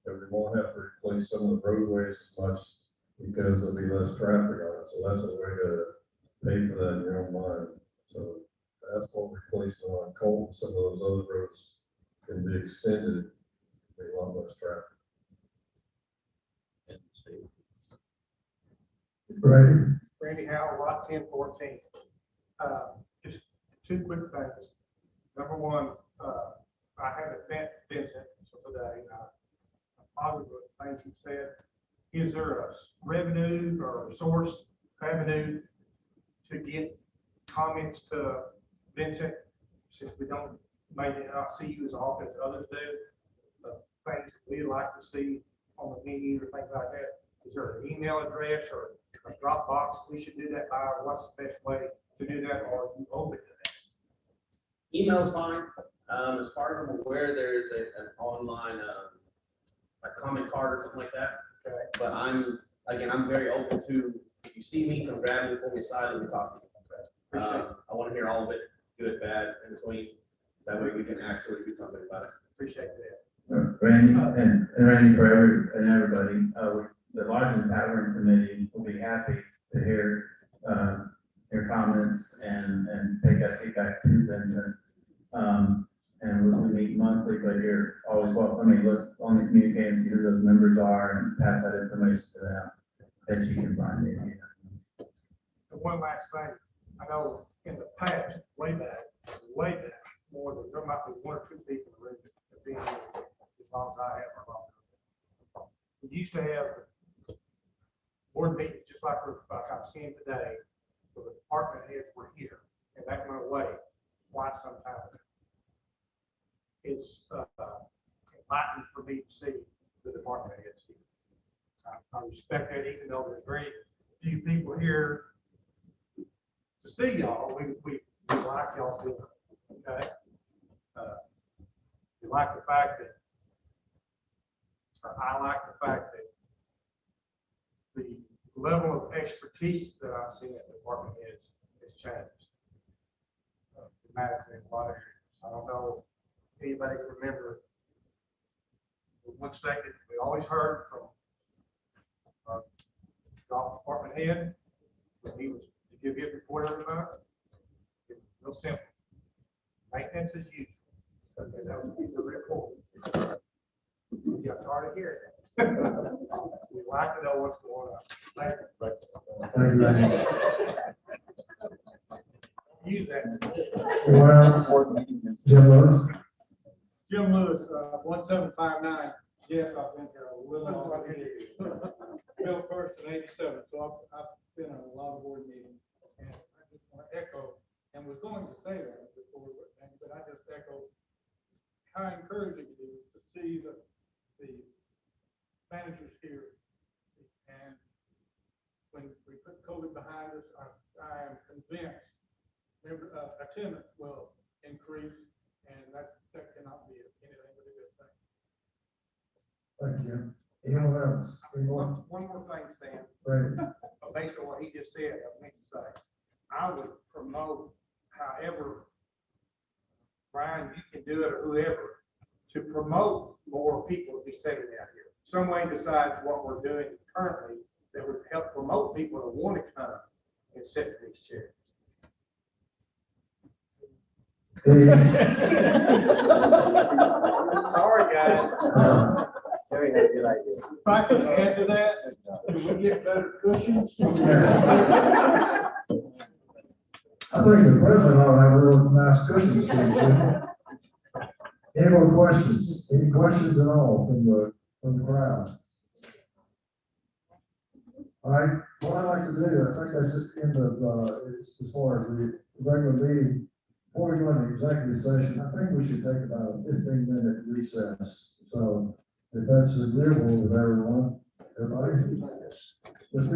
That we won't have to replace some of the roadways as much because there'll be less traffic on it. So that's a way to pay for that in your own mind. So asphalt replacement on Colton, some of those other roads can be extended, be a lot less traffic. Randy Howell, lot 1014. Just 2 quick things. Number one, I had a Vincent today. Positive things you said. Is there a revenue or source avenue to get comments to Vincent, since we don't maybe not see you as often as others do? Things we'd like to see on the menu or things like that. Is there an email address or a Dropbox, we should do that by, what's the best way to do that, or you open to that? Email's fine. As far as I'm aware, there's an online, a comment card or something like that. Okay. But I'm very open to, if you see me, come grab me, pull me aside, and talk to you. I want to hear all of it, good, bad, in between. That way we can actually do something about it. Appreciate that. Randy, and Randy, everybody, the Lodge and Tavern Committee will be happy to hear, your comments and take that feedback to Vincent. And we meet monthly, but you're always welcome. I mean, look, on the communicate and see who those members are and pass that information to them, that you can find it. And one last thing, I know in the past, way back, more than, there might be one or two people in the room that have been here as long as I have or longer. We used to have board meetings, just like I'm seeing today, so the department heads were here, and that went away quite some time ago. It's enlightening for me to see the department heads here. I respect that, even though there's very few people here to see y'all, we like y'all doing it, okay? We like the fact that, or I like the fact that the level of expertise that I've seen at the department heads has changed dramatically in a lot of areas. I don't know if anybody can remember one statement we always heard from our golf department head, when he was to give you a report every month. It was real simple. Maintenance as usual. Okay, that was the report. You got tired of hearing that. We like to know what's going on. Thank you. Use that. Well, Jim Lewis. Jim Lewis, 1759. Yes, I've been here a little longer. Built first in '87, so I've been on a lot of board meetings. And I just want to echo, and was going to say that before, but I just echo how encouraging it is to see the managers here. And when we put COVID behind us, I am convinced attendance will increase, and that cannot be anything but a good thing. Thank you. Anyone else? One more thing, Sam. Right. Based on what he just said, I meant to say, I would promote, however, Brian, you can do it, or whoever, to promote more people to be sitting out here. Some way besides what we're doing currently that would help promote people to want to come and sit in these chairs. Sorry, guys. Very good idea. If I can add to that, do we get better cushions? I think the president ought to have a real nice cushion seat, shouldn't he? Any more questions? Any questions at all from the crowd? All right, what I'd like to do, I think that's the end of, as far as the regular meeting. Before we go into executive session, I think we should take about a 15-minute recess. So if that's agreeable with everyone, let's